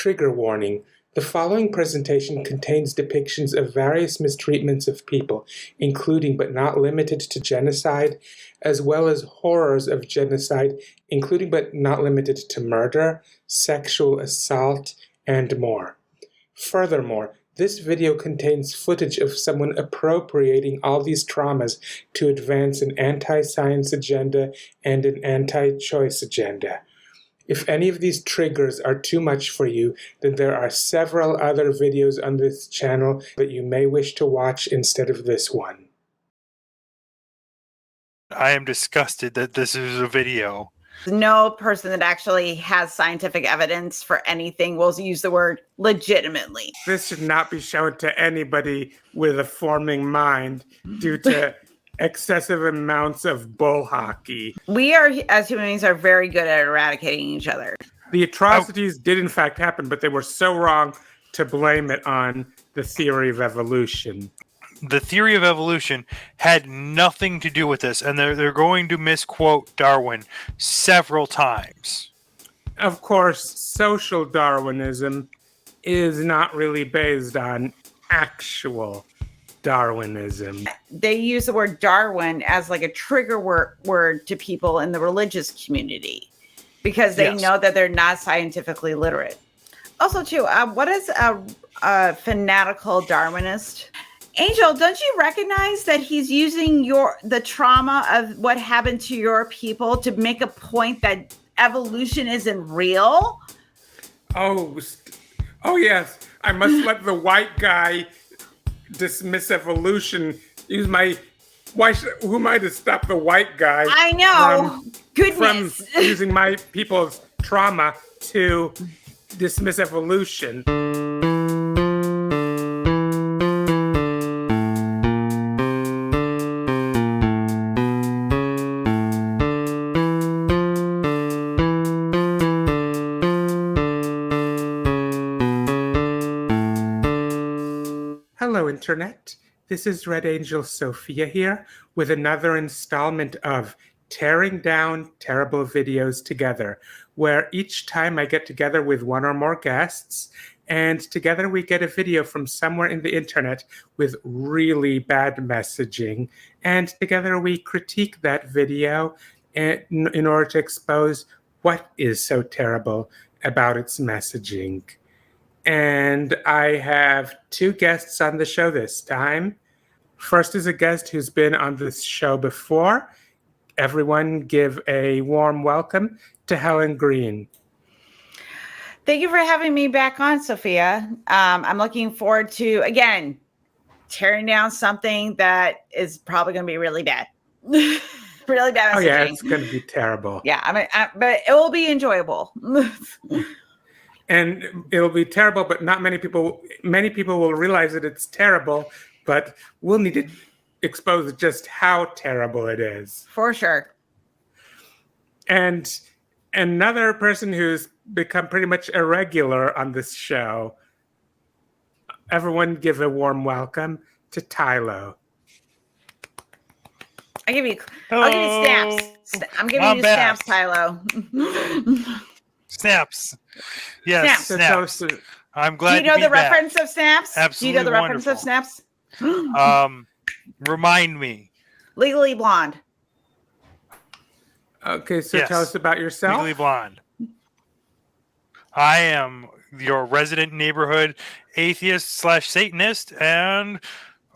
Trigger warning. The following presentation contains depictions of various mistreatments of people, including but not limited to genocide, as well as horrors of genocide, including but not limited to murder, sexual assault, and more. Furthermore, this video contains footage of someone appropriating all these traumas to advance an anti-science agenda and an anti-choice agenda. If any of these triggers are too much for you, then there are several other videos on this channel that you may wish to watch instead of this one. I am disgusted that this is a video. No person that actually has scientific evidence for anything will use the word legitimately. This should not be shown to anybody with a forming mind due to excessive amounts of bull hockey. We are, as human beings, are very good at eradicating each other. The atrocities did in fact happen, but they were so wrong to blame it on the theory of evolution. The theory of evolution had nothing to do with this, and they're going to misquote Darwin several times. Of course, social Darwinism is not really based on actual Darwinism. They use the word Darwin as like a trigger word to people in the religious community because they know that they're not scientifically literate. Also, too, what is a fanatical Darwinist? Angel, don't you recognize that he's using the trauma of what happened to your people to make a point that evolution isn't real? Oh yes. I must let the white guy dismiss evolution. Who am I to stop the white guy? I know. Goodness. From using my people's trauma to dismiss evolution. Hello, Internet. This is Red Angel Sophia here with another installment of Tearing Down Terrible Videos Together, where each time I get together with one or more guests, and together we get a video from somewhere in the internet with really bad messaging, and together we critique that video in order to expose what is so terrible about its messaging. And I have two guests on the show this time. First is a guest who's been on this show before. Everyone give a warm welcome to Helen Greene. Thank you for having me back on, Sophia. I'm looking forward to, again, tearing down something that is probably going to be really bad. Really bad messaging. Oh yeah, it's going to be terrible. Yeah, but it will be enjoyable. And it'll be terrible, but not many people will realize that it's terrible, but we'll need to expose just how terrible it is. For sure. And another person who's become pretty much irregular on this show, everyone give a warm welcome to Tylo. I'll give you snaps. I'm giving you snaps, Tylo. Snaps. Yes, snaps. I'm glad Do you know the reference of snaps? Absolutely. Do you know the reference of snaps? Remind me. Legally Blonde. Okay, so tell us about yourself. Legally Blonde. I am your resident neighborhood atheist/Satanist, and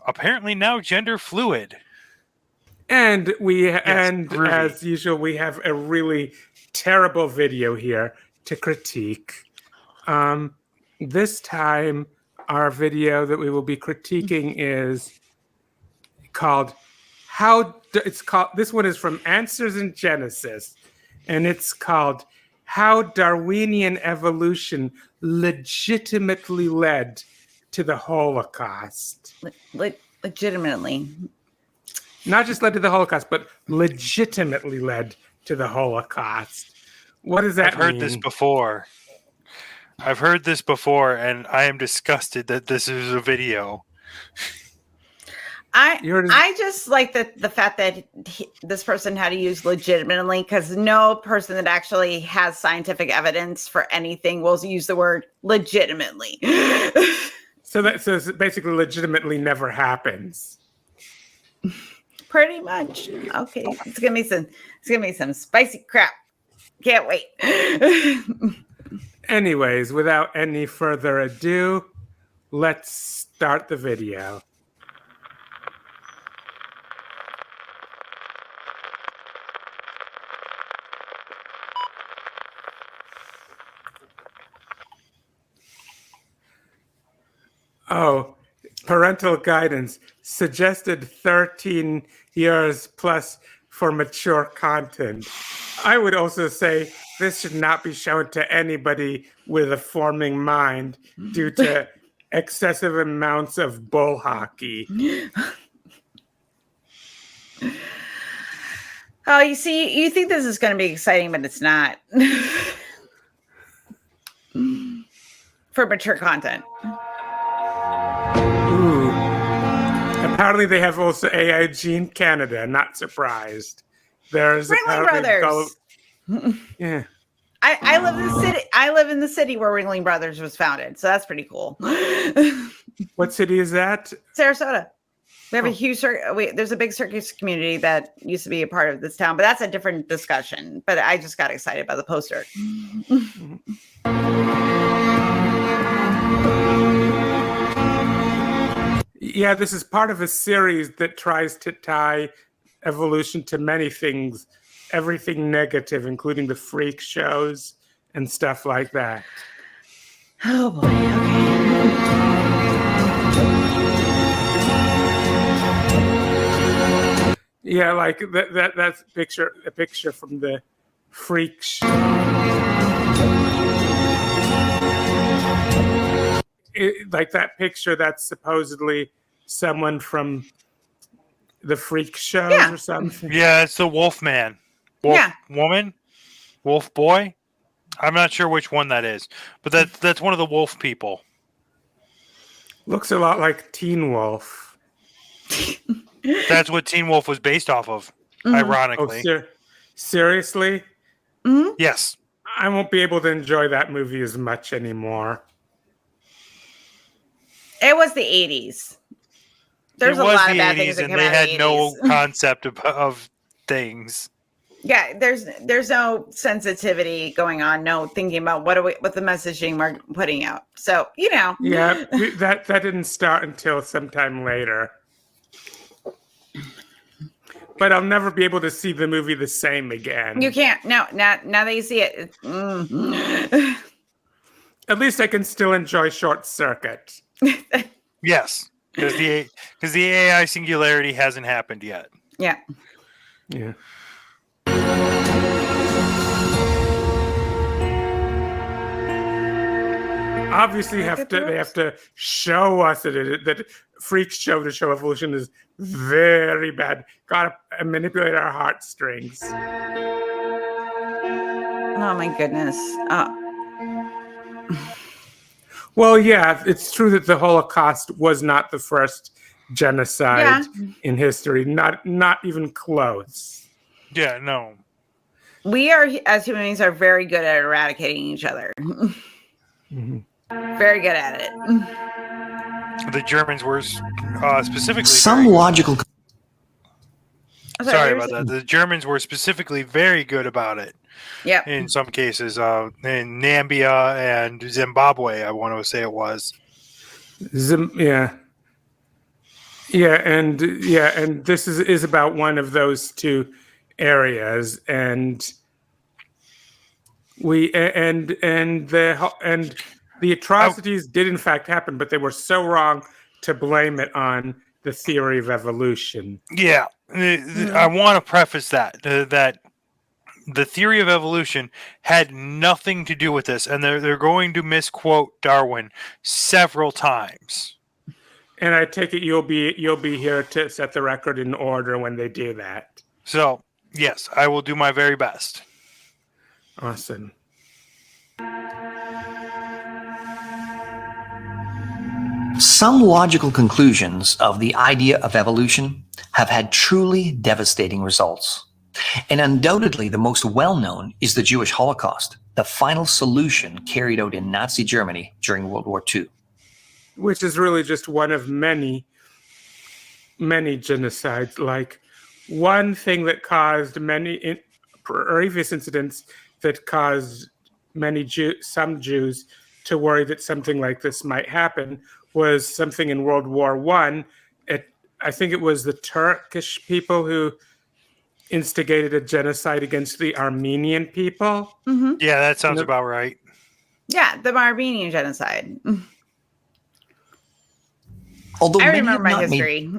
apparently now gender fluid. And as usual, we have a really terrible video here to critique. This time, our video that we will be critiquing is called this one is from Answers in Genesis, and it's called How Darwinian Evolution Legitimately Led to the Holocaust. Legitimately. Not just led to the Holocaust, but legitimately led to the Holocaust. What does that mean? I've heard this before, and I am disgusted that this is a video. I just like the fact that this person had to use legitimately, because no person that actually has scientific evidence for anything will use the word legitimately. So basically legitimately never happens. Pretty much. Okay. It's gonna be some spicy crap. Can't wait. Anyways, without any further ado, let's start the video. Oh, parental guidance suggested 13 years plus for mature content. I would also say this should not be shown to anybody with a forming mind due to excessive amounts of bull hockey. Oh, you see, you think this is going to be exciting, but it's not. For mature content. Ooh. Apparently they have also AIG Canada. Not surprised. There's Ringling Brothers. Yeah. I live in the city. I live in the city where Ringling Brothers was founded, so that's pretty cool. What city is that? Sarasota. We have a huge there's a big circus community that used to be a part of this town, but that's a different discussion. But I just got excited by the poster. Yeah, this is part of a series that tries to tie evolution to many things, everything negative, including the freak shows and stuff like that. Oh boy, okay. Yeah, like that's a picture from the freak show. Like that picture, that's supposedly someone from the freak shows or something. Yeah, it's the Wolf Man. Wolf Woman? Wolf Boy? I'm not sure which one that is, but that's one of the wolf people. Looks a lot like Teen Wolf. That's what Teen Wolf was based off of, ironically. Oh, seriously? Mm-hmm. Yes. I won't be able to enjoy that movie as much anymore. It was the 80s. There's a lot of bad things that came out of the 80s. And they had no concept of things. Yeah, there's no sensitivity going on, no thinking about what the messaging we're putting out. So, you know. Yeah, that didn't start until sometime later. But I'll never be able to see the movie the same again. You can't. No, now that you see it. At least I can still enjoy Short Circuit. Yes, because the AI singularity hasn't happened yet. Yeah. Yeah. Obviously, they have to show us that freak show to show evolution is very bad. Gotta manipulate our heartstrings. Oh my goodness. Well, yeah, it's true that the Holocaust was not the first genocide in history. Not even close. Yeah, no. We are, as human beings, are very good at eradicating each other. Mm-hmm. Very good at it. The Germans were specifically some logical. Sorry about that. The Germans were specifically very good about it. Yeah. In some cases, in Namibia and Zimbabwe, I want to say it was. And this is about one of those two areas, and the atrocities did in fact happen, but they were so wrong to blame it on the theory of evolution. Yeah, I want to preface that the theory of evolution had nothing to do with this, and they're going to misquote Darwin several times. And I take it you'll be here to set the record in order when they do that. So yes, I will do my very best. Awesome. Some logical conclusions of the idea of evolution have had truly devastating results. And undoubtedly the most well-known is the Jewish Holocaust, the final solution carried out in Nazi Germany during World War II. Which is really just one of many genocides. Like, one thing that caused many previous incidents that caused some Jews to worry that something like this might happen was something in World War I. I think it was the Turkish people who instigated a genocide against the Armenian people. Mm-hmm. Yeah, that sounds about right. Yeah, the Armenian genocide. Although I remember my history.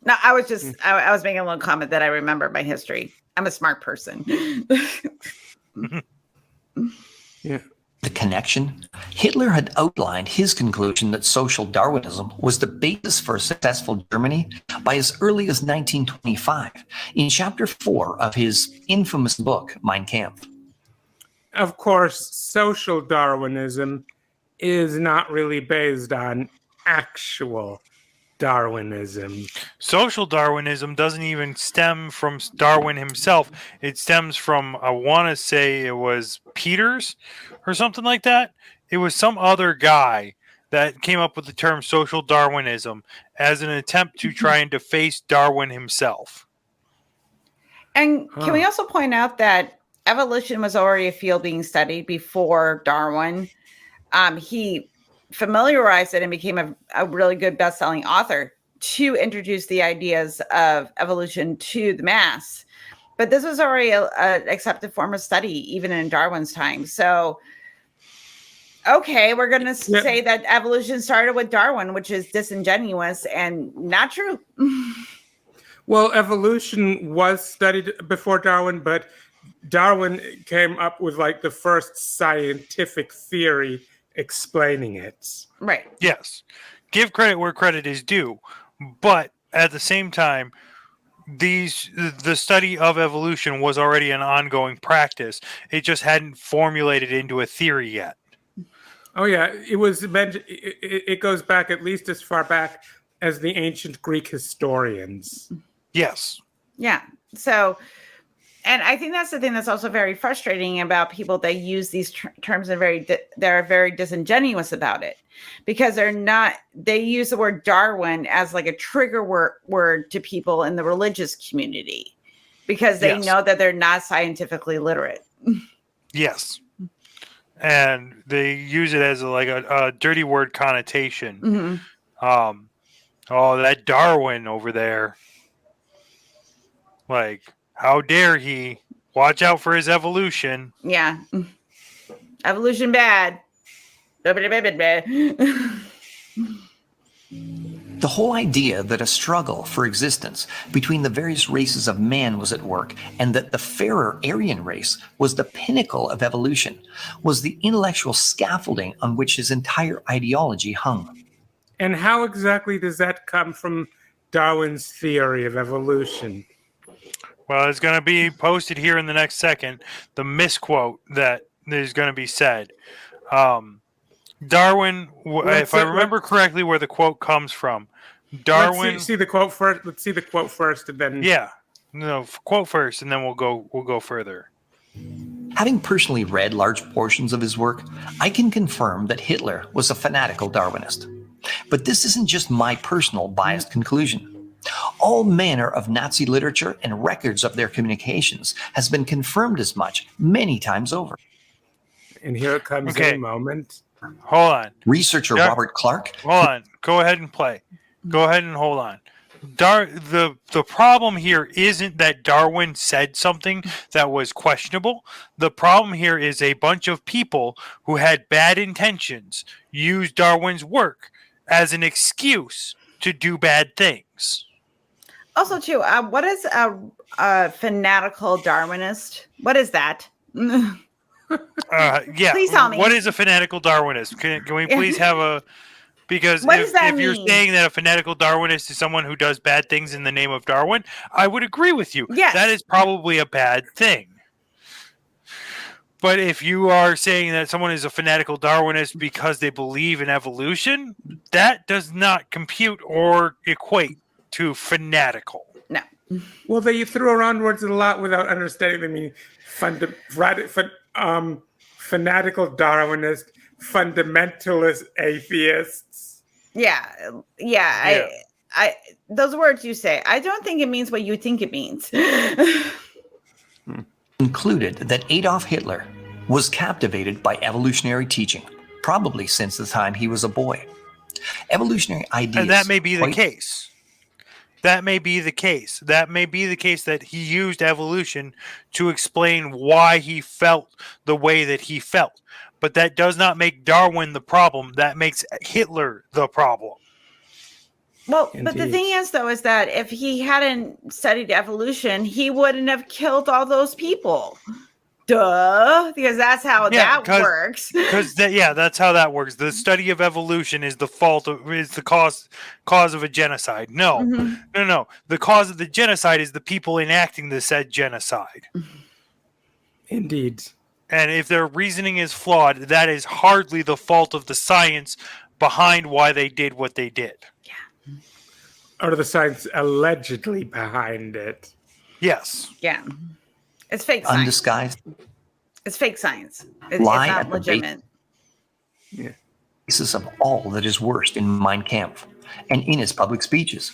No, I was just, I was making a little comment that I remember my history. I'm a smart person. Yeah. The connection? Hitler had outlined his conclusion that social Darwinism was the basis for a successful Germany by as early as 1925 in chapter 4 of his infamous book, Mein Kampf. Of course, social Darwinism is not really based on actual Darwinism. Social Darwinism doesn't even stem from Darwin himself. It stems from, I want to say it was Peters or something like that. It was some other guy that came up with the term social Darwinism as an attempt to try and deface Darwin himself. And can we also point out that evolution was already a field being studied before Darwin? He familiarized it and became a really good best-selling author to introduce the ideas of evolution to the mass. But this was already an accepted form of study, even in Darwin's time. So, okay, we're going to say that evolution started with Darwin, which is disingenuous and not true. Well, evolution was studied before Darwin, but Darwin came up with like the first scientific theory explaining it. Right. Yes. Give credit where credit is due. But at the same time, the study of evolution was already an ongoing practice. It just hadn't formulated into a theory yet. Oh, yeah. It was meant, it goes back at least as far back as the ancient Greek historians. Yes. Yeah. So, and I think that's the thing that's also very frustrating about people that use these terms and they're very disingenuous about it, because they use the word Darwin as like a trigger word to people in the religious community because they know that they're not scientifically literate. Yes. And they use it as a dirty word connotation. Mm-hmm. Oh, that Darwin over there. Like, how dare he? Watch out for his evolution. Yeah. Evolution bad. The whole idea that a struggle for existence between the various races of man was at work and that the fairer Aryan race was the pinnacle of evolution was the intellectual scaffolding on which his entire ideology hung. And how exactly does that come from Darwin's theory of evolution? Well, it's going to be posted here in the next second, the misquote that is going to be said. Darwin, if I remember correctly where the quote comes from, Darwin... Let's see the quote first. Let's see the quote first and then... Yeah. No, quote first and then we'll go further. Having personally read large portions of his work, I can confirm that Hitler was a fanatical Darwinist. But this isn't just my personal biased conclusion. All manner of Nazi literature and records of their communications has been confirmed as much many times over. And here it comes in a moment. Hold on. Researcher Robert Clark. Hold on. Go ahead and play. Go ahead and hold on. The problem here isn't that Darwin said something that was questionable. The problem here is a bunch of people who had bad intentions used Darwin's work as an excuse to do bad things. Also, too, what is a fanatical Darwinist? What is that? Yeah. Please tell me. What is a fanatical Darwinist? Can we please have a... Because if you're saying that a fanatical Darwinist is someone who does bad things in the name of Darwin, I would agree with you. Yes. That is probably a bad thing. But if you are saying that someone is a fanatical Darwinist because they believe in evolution, that does not compute or equate to fanatical. No. Well, they threw around words a lot without understanding them. I mean, fanatical Darwinist, fundamentalist atheists. Yeah. I those words you say, I don't think it means what you think it means. Concluded that Adolf Hitler was captivated by evolutionary teaching, probably since the time he was a boy. Evolutionary ideas. And that may be the case. That may be the case. That may be the case that he used evolution to explain why he felt the way that he felt. But that does not make Darwin the problem. That makes Hitler the problem. Well, Indeed. but the thing is, though, is that if he hadn't studied evolution, he wouldn't have killed all those people. Duh, because that's how that works. Because that's how that works. The study of evolution is the cause of a genocide. No. The cause of the genocide is the people enacting the said genocide. Indeed. And if their reasoning is flawed, that is hardly the fault of the science behind why they did what they did. Or the science allegedly behind it. Yes. Yeah. It's fake science. Undisguised. It's fake science. It's Lie not at the legitimate. Basis of all that is worst in Mein Kampf and in his public speeches.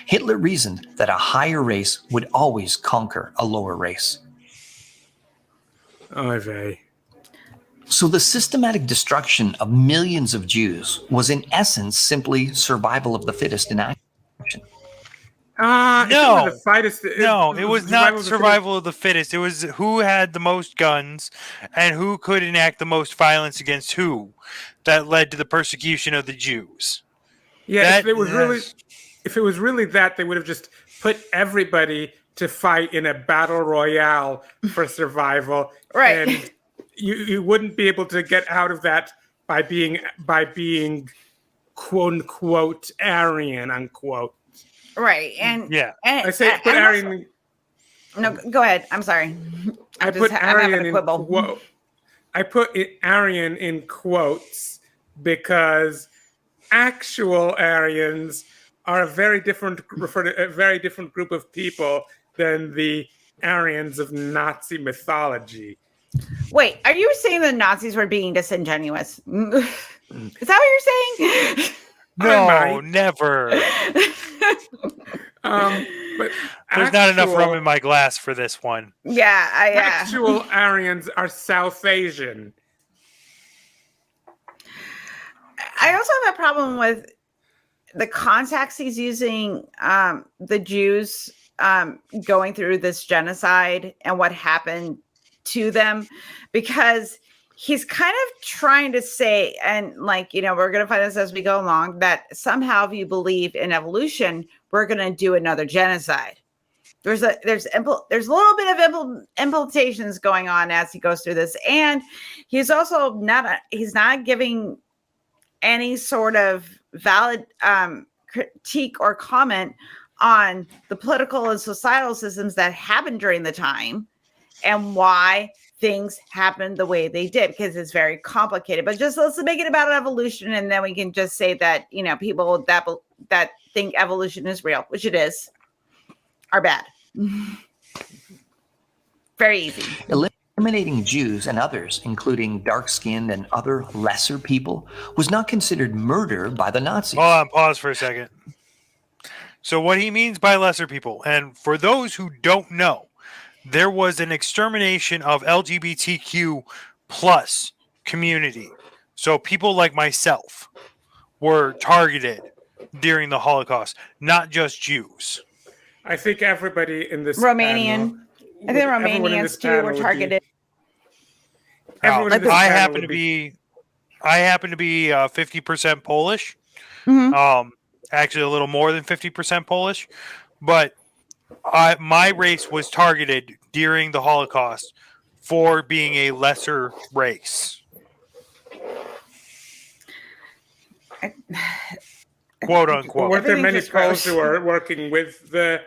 Hitler reasoned that a higher race would always conquer a lower race. Oy vey. So the systematic destruction of millions of Jews was in essence simply survival of the fittest in action. No, it was not survival of the fittest. It was who had the most guns and who could enact the most violence against who that led to the persecution of the Jews. Yeah, if it was really that, they would have just put everybody to fight in a battle royale for survival. Right. And you wouldn't be able to get out of that by being quote unquote Aryan unquote. Right. And I say put Aryan. No, go ahead. I'm sorry. I put Aryan in quote. I put Aryan in quotes because actual Aryans are a very different group of people than the Aryans of Nazi mythology. Wait, are you saying the Nazis were being disingenuous? Is that what you're saying? No, never. But there's not enough rum in my glass for this one. Yeah, actual Aryans are South Asian. I also have a problem with the context he's using the Jews going through this genocide and what happened to them, because he's kind of trying to say, and like, we're going to find this as we go along, that somehow if you believe in evolution, we're going to do another genocide. There's a little bit of implications going on as he goes through this. And he's also he's not giving any sort of valid critique or comment on the political and societal systems that happened during the time and why things happened the way they did, because it's very complicated. But just let's make it about evolution, and then we can just say that people that think evolution is real, which it is, are bad. Very easy. Eliminating Jews and others, including dark-skinned and other lesser people, was not considered murder by the Nazis. Hold on, pause for a second. So what he means by lesser people, and for those who don't know, there was an extermination of LGBTQ plus community. So people like myself were targeted during the Holocaust, not just Jews. I think everybody in this Romanian. I think Romanians too were targeted. I happen to be 50% Polish. Mm-hmm. Actually, a little more than 50% Polish, but my race was targeted during the Holocaust for being a lesser race. Quote unquote. Weren't there many Poles who are working with the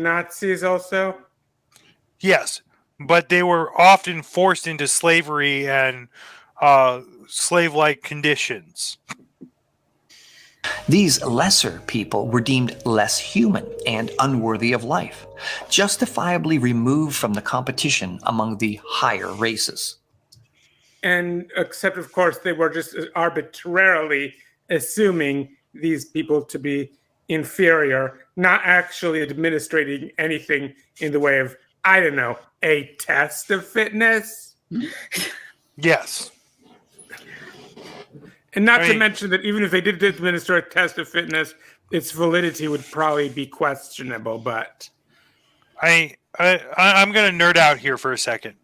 Nazis also? Yes. but they were often forced into slavery and slave-like conditions. These lesser people were deemed less human and unworthy of life, justifiably removed from the competition among the higher races. And except, of course, they were just arbitrarily assuming these people to be inferior, not actually administrating anything in the way of, I don't know, a test of fitness. Yes. And not to mention that even if they did administer a test of fitness, its validity would probably be questionable. But I'm going to nerd out here for a second.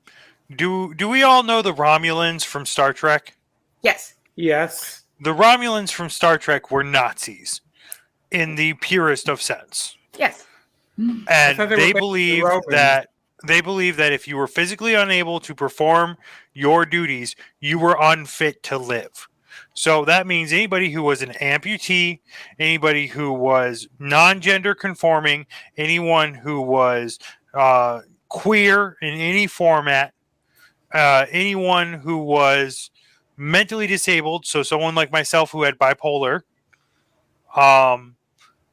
Do we all know the Romulans from Star Trek? Yes. Yes. The Romulans from Star Trek were Nazis in the purest of sense. Yes. And they believed that if you were physically unable to perform your duties, you were unfit to live. So that means anybody who was an amputee, anybody who was non-gender conforming, anyone who was queer in any format, anyone who was mentally disabled, so someone like myself who had bipolar,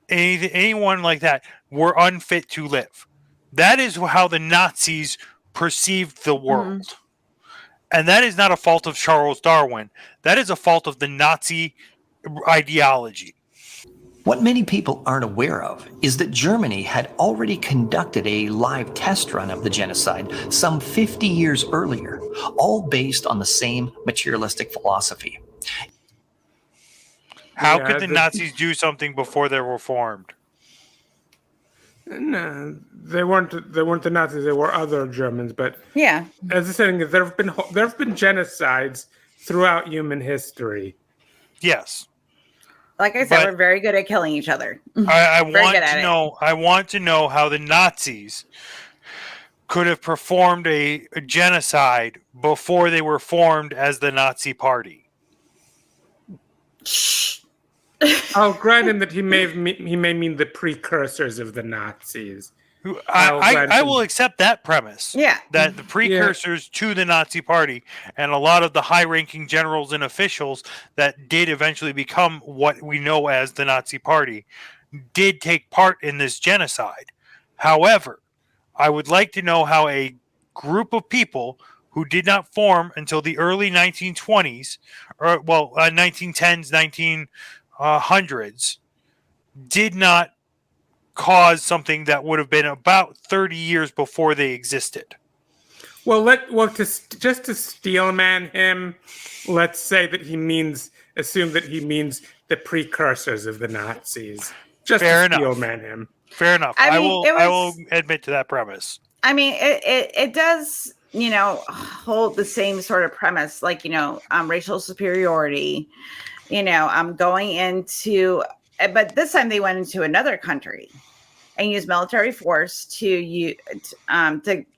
anyone like that were unfit to live. That is how the Nazis perceived the world. Mm-hmm. And that is not a fault of Charles Darwin. That is a fault of the Nazi ideology. What many people aren't aware of is that Germany had already conducted a live test run of the genocide some 50 years earlier, all based on the same materialistic philosophy. How could the Nazis do something before they were formed? No, they weren't the Nazis. They were other Germans. But yeah, as I said, there have been genocides throughout human history. Yes. Like I said, we're very good at killing each other. I want to know how the Nazis could have performed a genocide before they were formed as the Nazi Party. I'll grant him that he may mean the precursors of the Nazis. I will accept that premise. Yeah. That the precursors to the Nazi Party and a lot of the high-ranking generals and officials that did eventually become what we know as the Nazi Party did take part in this genocide. However, I would like to know how a group of people who did not form until the early 1920s, or 1910s, 1900s, did not cause something that would have been about 30 years before they existed. Just to steelman him, let's say that assume that he means the precursors of the Nazis. Just to steelman him. Fair enough. I will admit to that premise. I mean, it does, hold the same sort of premise, like, racial superiority, going into, but this time they went into another country and used military force to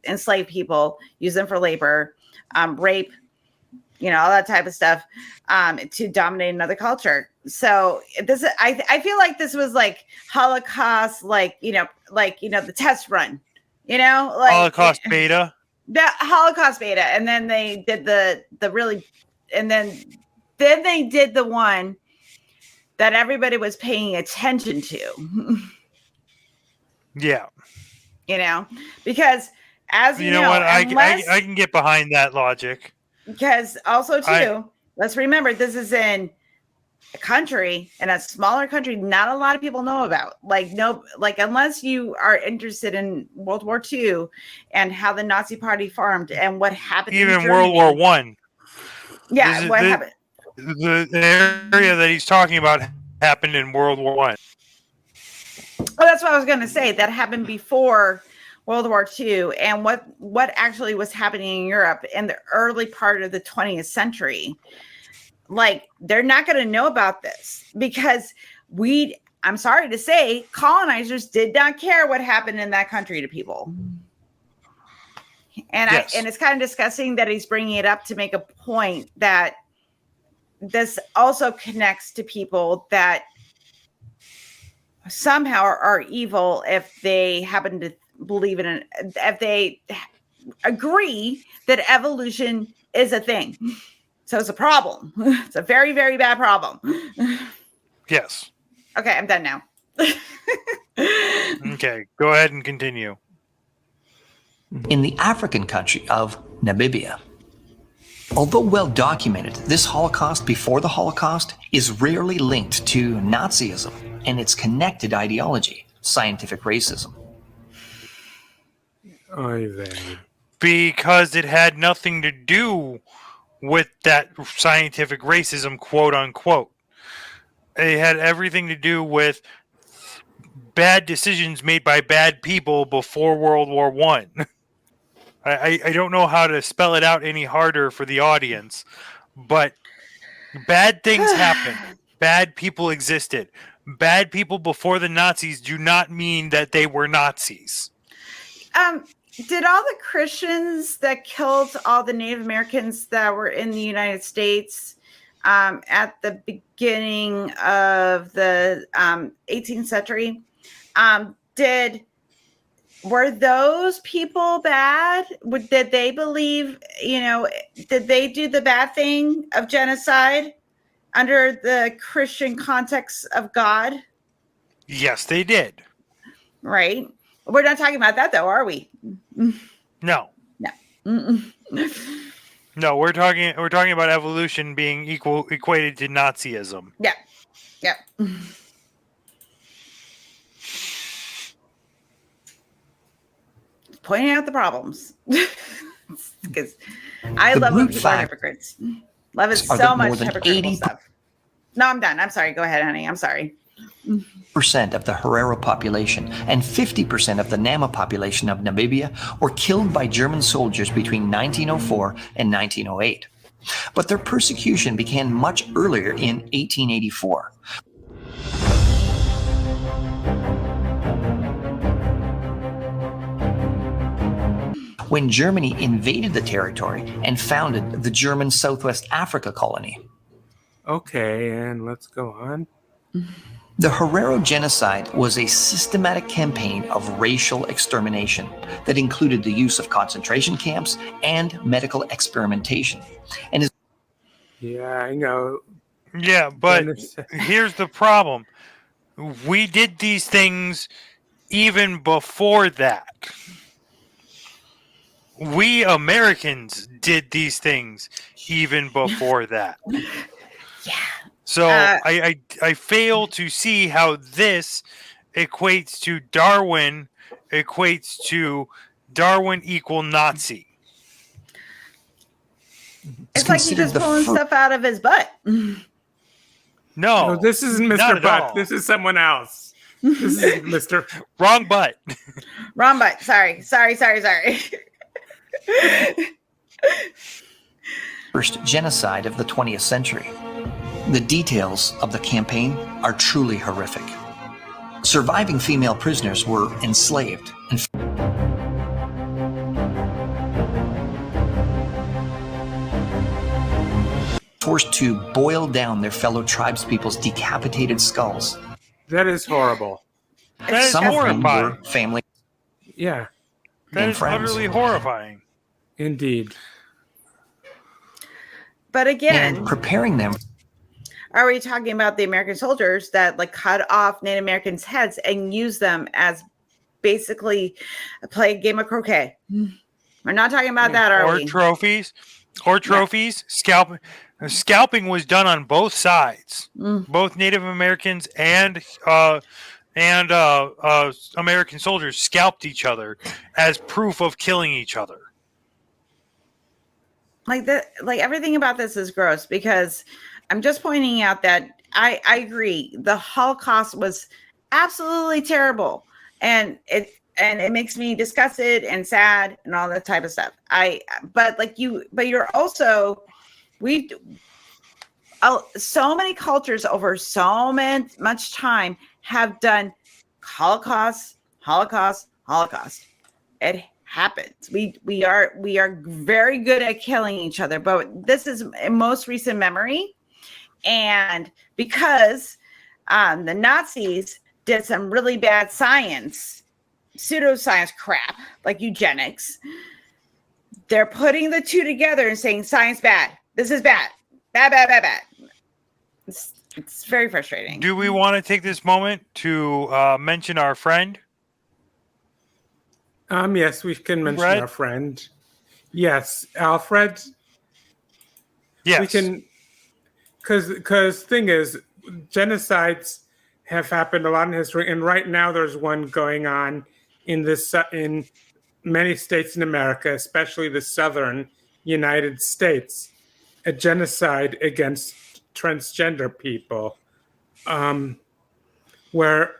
enslave people, use them for labor, rape, all that type of stuff, to dominate another culture. So I feel like this was like Holocaust, the test run, Holocaust beta. The Holocaust beta, and then they did the really, and then they did the one that everybody was paying attention to. Yeah. Because as you know what, I can get behind that logic. Because also too, let's remember this is in a country, in a smaller country, not a lot of people know about. Unless you are interested in World War II and how the Nazi Party formed and what happened. Even World War I. Yeah, what happened? The area that he's talking about happened in World War I. Well, that's what I was going to say. That happened before World War II, and what actually was happening in Europe in the early part of the 20th century. They're not going to know about this because I'm sorry to say, colonizers did not care what happened in that country to people. And yes. And it's kind of disgusting that he's bringing it up to make a point that this also connects to people that somehow are evil if they happen to believe in if they agree that evolution is a thing. So it's a problem. It's a very, very bad problem. Yes. Okay, I'm done now. Okay, go ahead and continue. In the African country of Namibia. Although well documented, this Holocaust before the Holocaust is rarely linked to Nazism and its connected ideology, scientific racism. Oy vey. Because it had nothing to do with that scientific racism, quote unquote. It had everything to do with bad decisions made by bad people before World War One. I don't know how to spell it out any harder for the audience, but bad things happened. Bad people existed. Bad people before the Nazis do not mean that they were Nazis. Did all the Christians that killed all the Native Americans that were in the United States at the beginning of the 18th century, were those people bad? Did they believe, did they do the bad thing of genocide under the Christian context of God? Yes, they did. Right. We're not talking about that, though, are we? No. No. Mm-mm. No, we're talking about evolution being equated to Nazism. Yeah. Yeah. Pointing out the problems. Because I love when people are hypocrites. Love it so much, hypocritical stuff. No, I'm done. I'm sorry. Go ahead, honey. I'm sorry. % of the Herero population and 50% of the Nama population of Namibia were killed by German soldiers between 1904 and 1908. But their persecution began much earlier in 1884. When Germany invaded the territory and founded the German Southwest Africa colony. Okay, and let's go on. The Herero genocide was a systematic campaign of racial extermination that included the use of concentration camps and medical experimentation. And Yeah, I know. Yeah, but here's the problem. We did these things even before that. We Americans did these things even before that. Yeah. So I fail to see how this equates to Darwin equal Nazi. It's like he's just pulling stuff out of his butt. No, this isn't Mr. Butt. This is someone else. This is Mr. Wrong butt. Wrong butt. Sorry. First genocide of the 20th century. The details of the campaign are truly horrific. Surviving female prisoners were enslaved and forced to boil down their fellow tribespeople's decapitated skulls. That is horrible. That is Some of them horrifying. were family. Yeah, That is friends. utterly horrifying. indeed. But again, And preparing them. are we talking about the American soldiers that cut off Native Americans' heads and use them as basically play a game of croquet? We're not talking about that, are we? Trophies. Scalping was done on both sides. Both Native Americans and American soldiers scalped each other as proof of killing each other. Everything about this is gross, because I'm just pointing out that I agree. The Holocaust was absolutely terrible, and it makes me disgusted and sad and all that type of stuff. But you're also, so many cultures over so much time have done Holocaust. It happens. We are very good at killing each other, but this is in most recent memory. And because the Nazis did some really bad science, pseudoscience crap like eugenics, they're putting the two together and saying science bad. This is bad. Bad. It's very frustrating. Do we want to take this moment to mention our friend? Yes, we can mention Fred? our friend. Yes, Alfred. Yes. We can, because thing is, genocides have happened a lot in history, and right now there's one going on in many states in America, especially the southern United States, a genocide against transgender people, where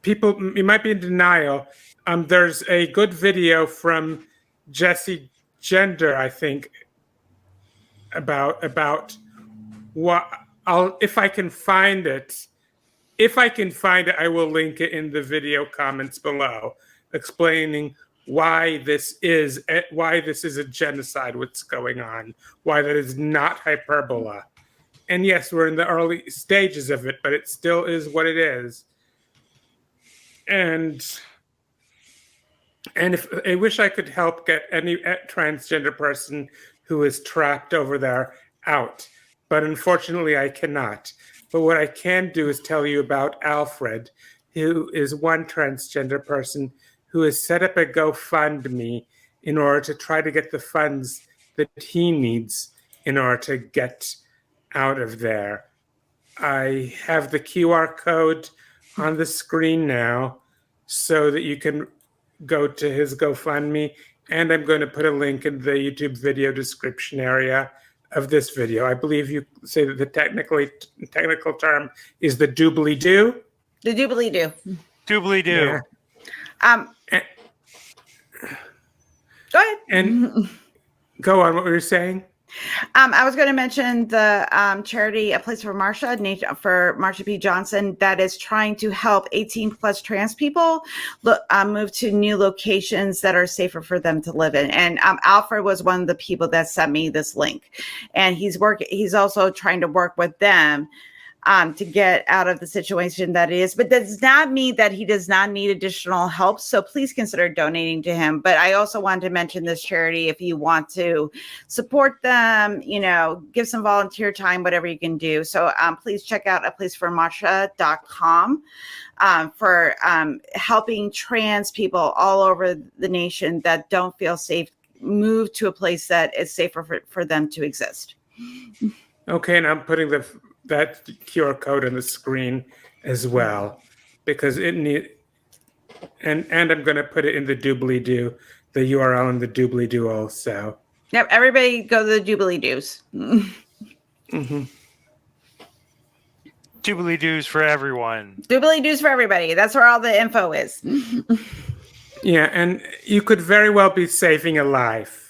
people, you might be in denial. There's a good video from Jesse Gender, I think, about what if I can find it. If I can find it, I will link it in the video comments below, explaining why this is a genocide, what's going on, why that is not hyperbole. And yes, we're in the early stages of it, but it still is what it is. And if I wish I could help get any transgender person who is trapped over there out, but unfortunately I cannot. But what I can do is tell you about Alfred, who is one transgender person who has set up a GoFundMe in order to try to get the funds that he needs in order to get out of there. I have the QR code on the screen now so that you can go to his GoFundMe, and I'm going to put a link in the YouTube video description area of this video. I believe you say that the technical term is the doobly-doo. The doobly-doo. Doobly-doo. Yeah. Go ahead. And go on, what were you saying? I was going to mention the charity A Place for Marsha P. Johnson, that is trying to help 18 plus trans people move to new locations that are safer for them to live in. And Alfred was one of the people that sent me this link, and he's also trying to work with them to get out of the situation that it is, but does not mean that he does not need additional help. So please consider donating to him. But I also wanted to mention this charity, if you want to support them, give some volunteer time, whatever you can do. So please check out aplaceformarsha.com for helping trans people all over the nation that don't feel safe move to a place that is safer for them to exist. Okay, and I'm putting that QR code on the screen as well, because and I'm going to put it in the doobly-doo, the URL in the doobly-doo also. Yep, everybody go to the doobly-doos. Mm-hmm. Doobly-doos for everyone. Doobly-doos for everybody. That's where all the info is. Yeah, and you could very well be saving a life.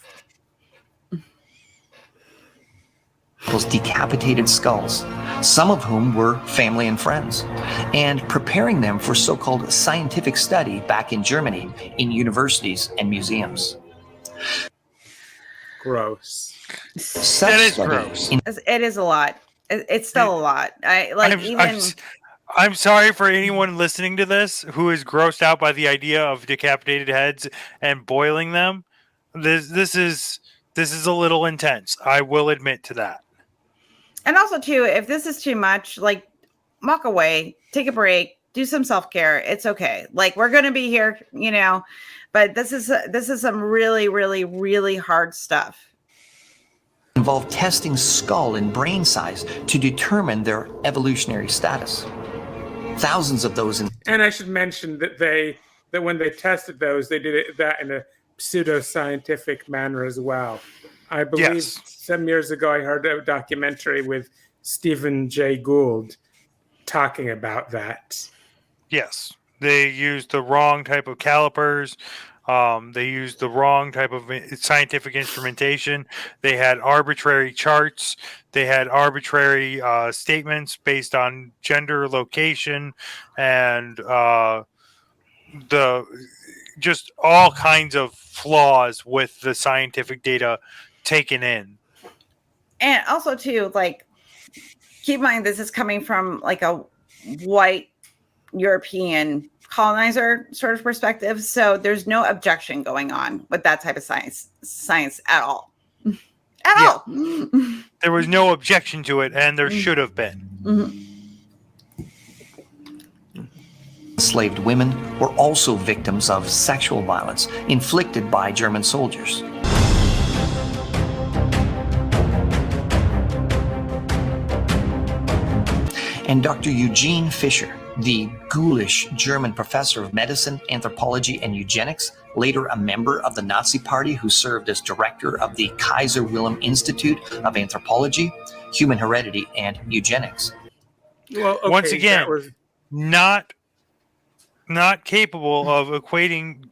Decapitated skulls, some of whom were family and friends, and preparing them for so-called scientific study back in Germany in universities and museums. Gross. That is gross. It is a lot. It's still a lot. I'm sorry for anyone listening to this who is grossed out by the idea of decapitated heads and boiling them. This is a little intense. I will admit to that. And also, too, if this is too much, walk away, take a break, do some self-care. It's okay. We're going to be here, but this is some really, really, really hard stuff. Involve testing skull and brain size to determine their evolutionary status. Thousands of those. And I should mention that when they tested those, they did that in a pseudo-scientific manner as well. I believe some years ago I heard a documentary with Stephen Jay Gould talking about that. Yes, they used the wrong type of calipers. They used the wrong type of scientific instrumentation. They had arbitrary charts. They had arbitrary statements based on gender, location, and just all kinds of flaws with the scientific data taken in. And also, too, keep in mind, this is coming from a white European colonizer sort of perspective. So there's no objection going on with that type of science at all. At all. There was no objection to it, and there should have been. Enslaved women were also victims of sexual violence inflicted by German soldiers. And Dr. Eugene Fischer, the ghoulish German professor of medicine, anthropology, and eugenics, later a member of the Nazi Party who served as director of the Kaiser Wilhelm Institute of Anthropology, Human Heredity, and Eugenics. Well, okay, once again, not capable of equating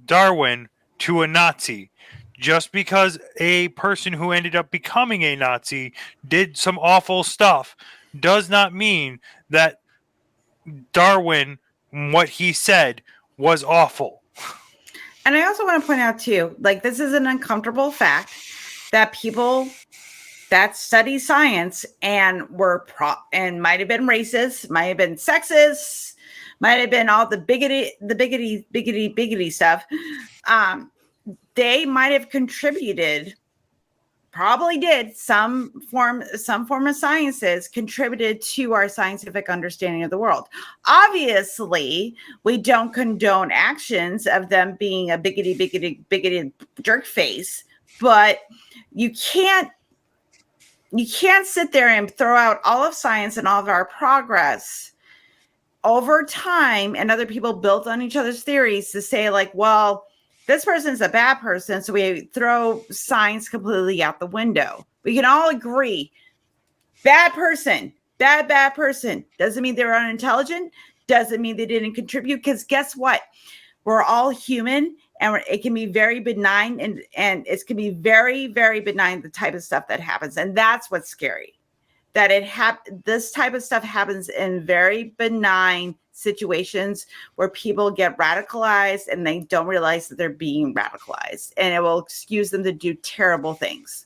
Darwin to a Nazi. Just because a person who ended up becoming a Nazi did some awful stuff does not mean that Darwin, what he said, was awful. And I also want to point out too, like, this is an uncomfortable fact that people that study science and and might have been racist, might have been sexist, might have been all the biggity stuff. They might have contributed, probably did, some form of sciences contributed to our scientific understanding of the world. Obviously, we don't condone actions of them being a bigoted jerk face, but you can't sit there and throw out all of science and all of our progress over time, and other people built on each other's theories to say, like, well, this person's a bad person, so we throw science completely out the window. We can all agree, bad person, bad person. Doesn't mean they're unintelligent. Doesn't mean they didn't contribute. Because guess what? We're all human, and it can be very benign, and it can be very, very benign, the type of stuff that happens. And that's what's scary, that this type of stuff happens in very benign situations where people get radicalized and they don't realize that they're being radicalized, and it will excuse them to do terrible things.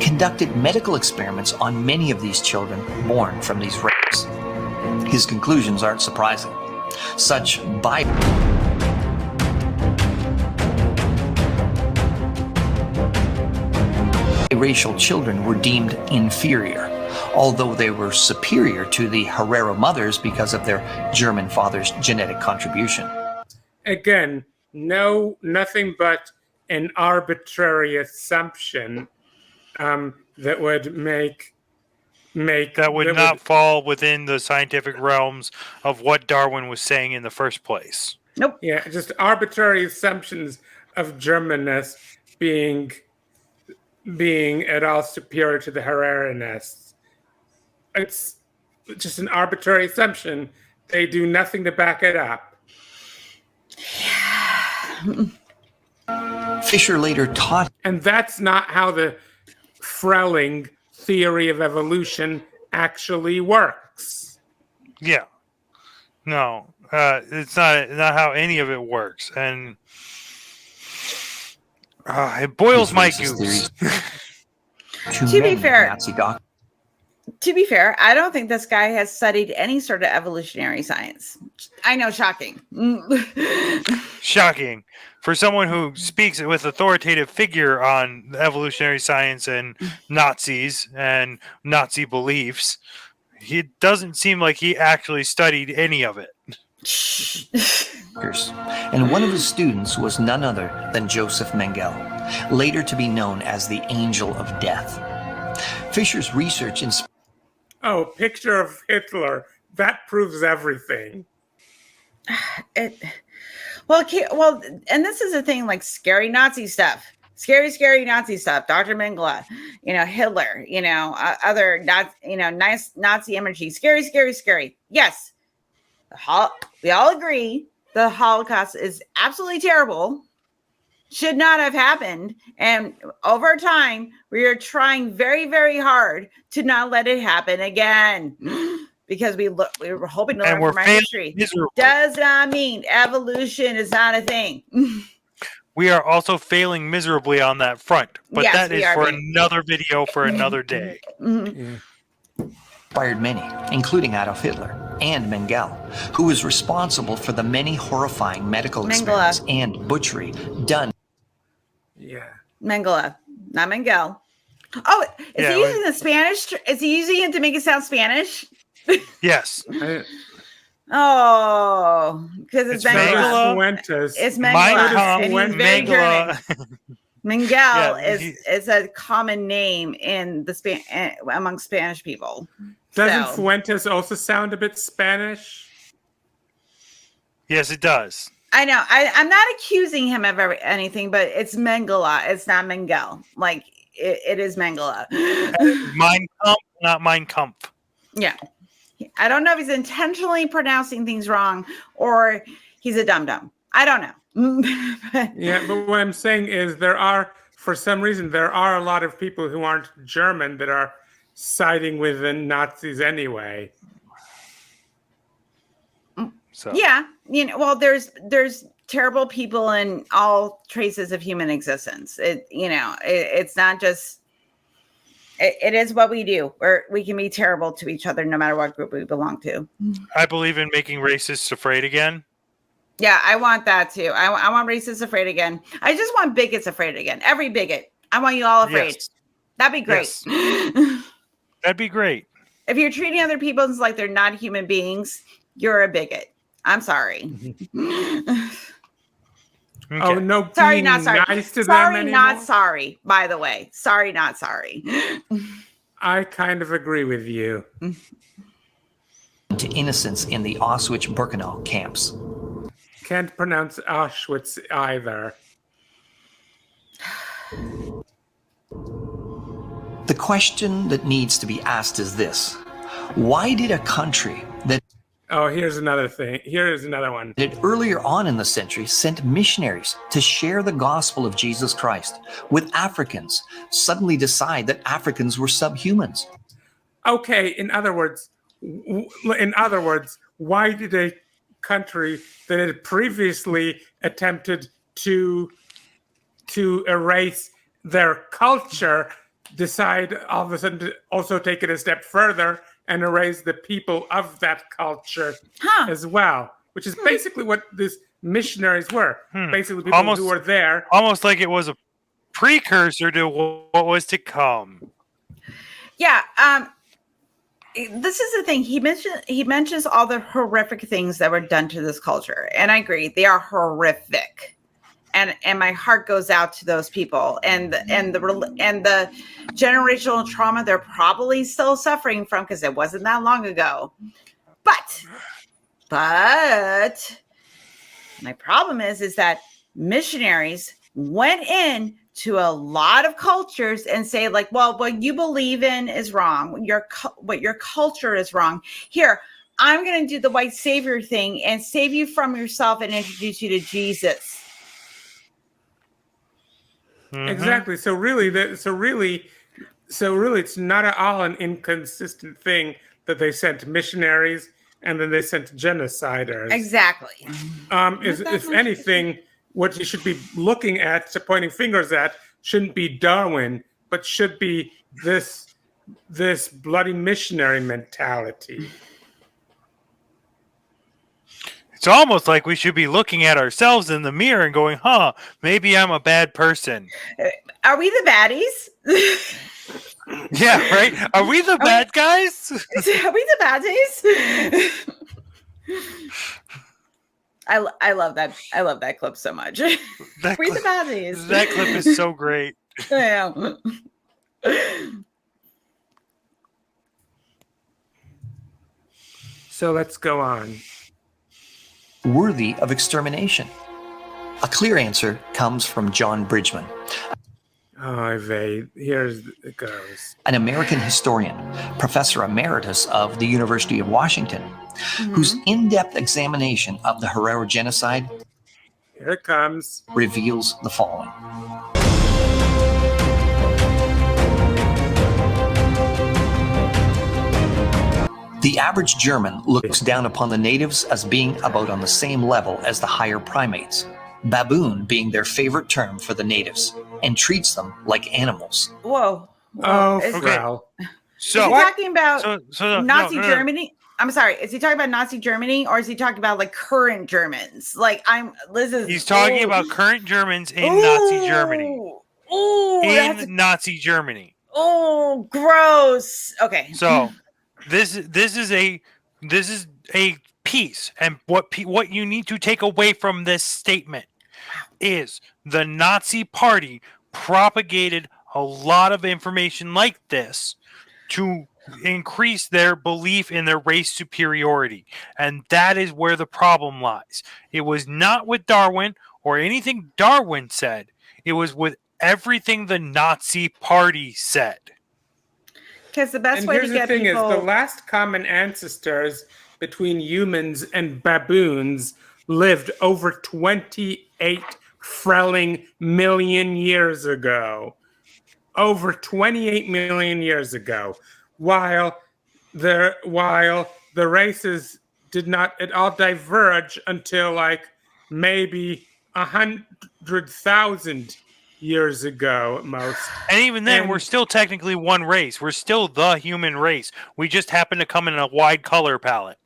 Conducted medical experiments on many of these children born from these rapes. His conclusions aren't surprising. Such biracial children were deemed inferior, although they were superior to the Herero mothers because of their German father's genetic contribution. Again, nothing but an arbitrary assumption that would not fall within the scientific realms of what Darwin was saying in the first place. Nope. Yeah, just arbitrary assumptions of Germanness being at all superior to the Hereranists. It's just an arbitrary assumption. They do nothing to back it up. Fisher later taught. And that's not how the Frelling theory of evolution actually works. Yeah. No, it's not how any of it works. And it boils my goose. To be fair, I don't think this guy has studied any sort of evolutionary science. I know, shocking. Shocking. For someone who speaks with authoritative figure on evolutionary science and Nazis and Nazi beliefs, it doesn't seem like he actually studied any of it. And one of his students was none other than Joseph Mengele, later to be known as the Angel of Death. Fisher's research picture of Hitler. That proves everything. Well, and this is the thing, like, scary Nazi stuff. Scary Nazi stuff. Dr. Mengele, Hitler, other nice Nazi imagery. Scary. Yes. We all agree the Holocaust is absolutely terrible. Should not have happened. And over time, we are trying very, very hard to not let it happen again. Because we were hoping to learn from our history. Does not mean evolution is not a thing. We are also failing miserably on that front. But yes, that is for another video for another day. Mm-hmm. inspired many, including Adolf Hitler and Mengele, who was responsible for the many horrifying medical experiments and butchery done. Yeah. Mengele, not Mengele. Oh, is he using the Spanish? Is he using it to make it sound Spanish? Yes. Oh, because it's Mengele. It's Mengele. And he's very German. Mengele is a common name in the among Spanish people. Doesn't Fuentes also sound a bit Spanish? Yes, it does. I know. I'm not accusing him of anything, but it's Mengele. It's not Mengele. Like, it is Mengele. Mein Kampf, not Mein Kampf. Yeah. I don't know if he's intentionally pronouncing things wrong or he's a dum-dum. I don't know. Yeah, but what I'm saying is for some reason, there are a lot of people who aren't German that are siding with the Nazis anyway. So. Yeah, well, there's terrible people in all traces of human existence. It's not just. It is what we do. We can be terrible to each other no matter what group we belong to. I believe in making racists afraid again. Yeah, I want that too. I want racists afraid again. I just want bigots afraid again. Every bigot. I want you all afraid. Yes. That'd be great. Yes. That'd be great. If you're treating other people like they're not human beings, you're a bigot. I'm sorry. Okay. Oh, no. Sorry, not sorry. Nice to sorry, them not sorry, by the way. Sorry, not sorry. I kind of agree with you. To innocents in the Auschwitz-Birkenau camps. Can't pronounce Auschwitz either. The question that needs to be asked is this. Why did a country that Oh, here's another thing. Here's another one. that earlier on in the century sent missionaries to share the gospel of Jesus Christ with Africans suddenly decide that Africans were subhumans? Okay, in other words, why did a country that had previously attempted to erase their culture decide all of a sudden to also take it a step further and erase the people of that culture as well, which is basically what these missionaries were. Basically, people who were there. Almost like it was a precursor to what was to come. Yeah. This is the thing. He mentions all the horrific things that were done to this culture, and I agree, they are horrific. And my heart goes out to those people and the generational trauma they're probably still suffering from because it wasn't that long ago. But my problem is that missionaries went in to a lot of cultures and say like, well, what you believe in is wrong. What your culture is wrong. Here, I'm going to do the white savior thing and save you from yourself and introduce you to Jesus. Mm-hmm. Exactly. So really, it's not at all an inconsistent thing that they sent missionaries and then they sent genociders. Exactly. If anything, what you should be looking at, pointing fingers at, shouldn't be Darwin, but should be this bloody missionary mentality. It's almost like we should be looking at ourselves in the mirror and going, maybe I'm a bad person. Are we the baddies? Yeah, right? Are we the bad guys? Are we the baddies? I love that. I love that clip so much. We the baddies. That clip is so great. Yeah. So let's go on. Worthy of extermination? A clear answer comes from John Bridgman. Here it goes. An American historian, professor emeritus of the University of Washington, whose in-depth examination of the Herero genocide here it comes reveals the following. The average German looks down upon the natives as being about on the same level as the higher primates, baboon being their favorite term for the natives, and treats them like animals. Whoa. Oh, well. is he talking about Nazi no. Germany? I'm sorry. Is he talking about Nazi Germany, or is he talking about like current Germans? Like He's talking about current Germans in Nazi Germany. Nazi Germany. Oh, gross. Okay. So this is a piece, and what you need to take away from this statement is the Nazi Party propagated a lot of information like this to increase their belief in their race superiority, and that is where the problem lies. It was not with Darwin or anything Darwin said. It was with everything the Nazi Party said. Because the best way to get people... Here's the thing: is the last common ancestors between humans and baboons lived over 28 frelling million years ago. Over 28 million years ago. While the races did not at all diverge until like maybe 100,000 years ago at most. And even then, we're still technically one race. We're still the human race. We just happen to come in a wide color palette.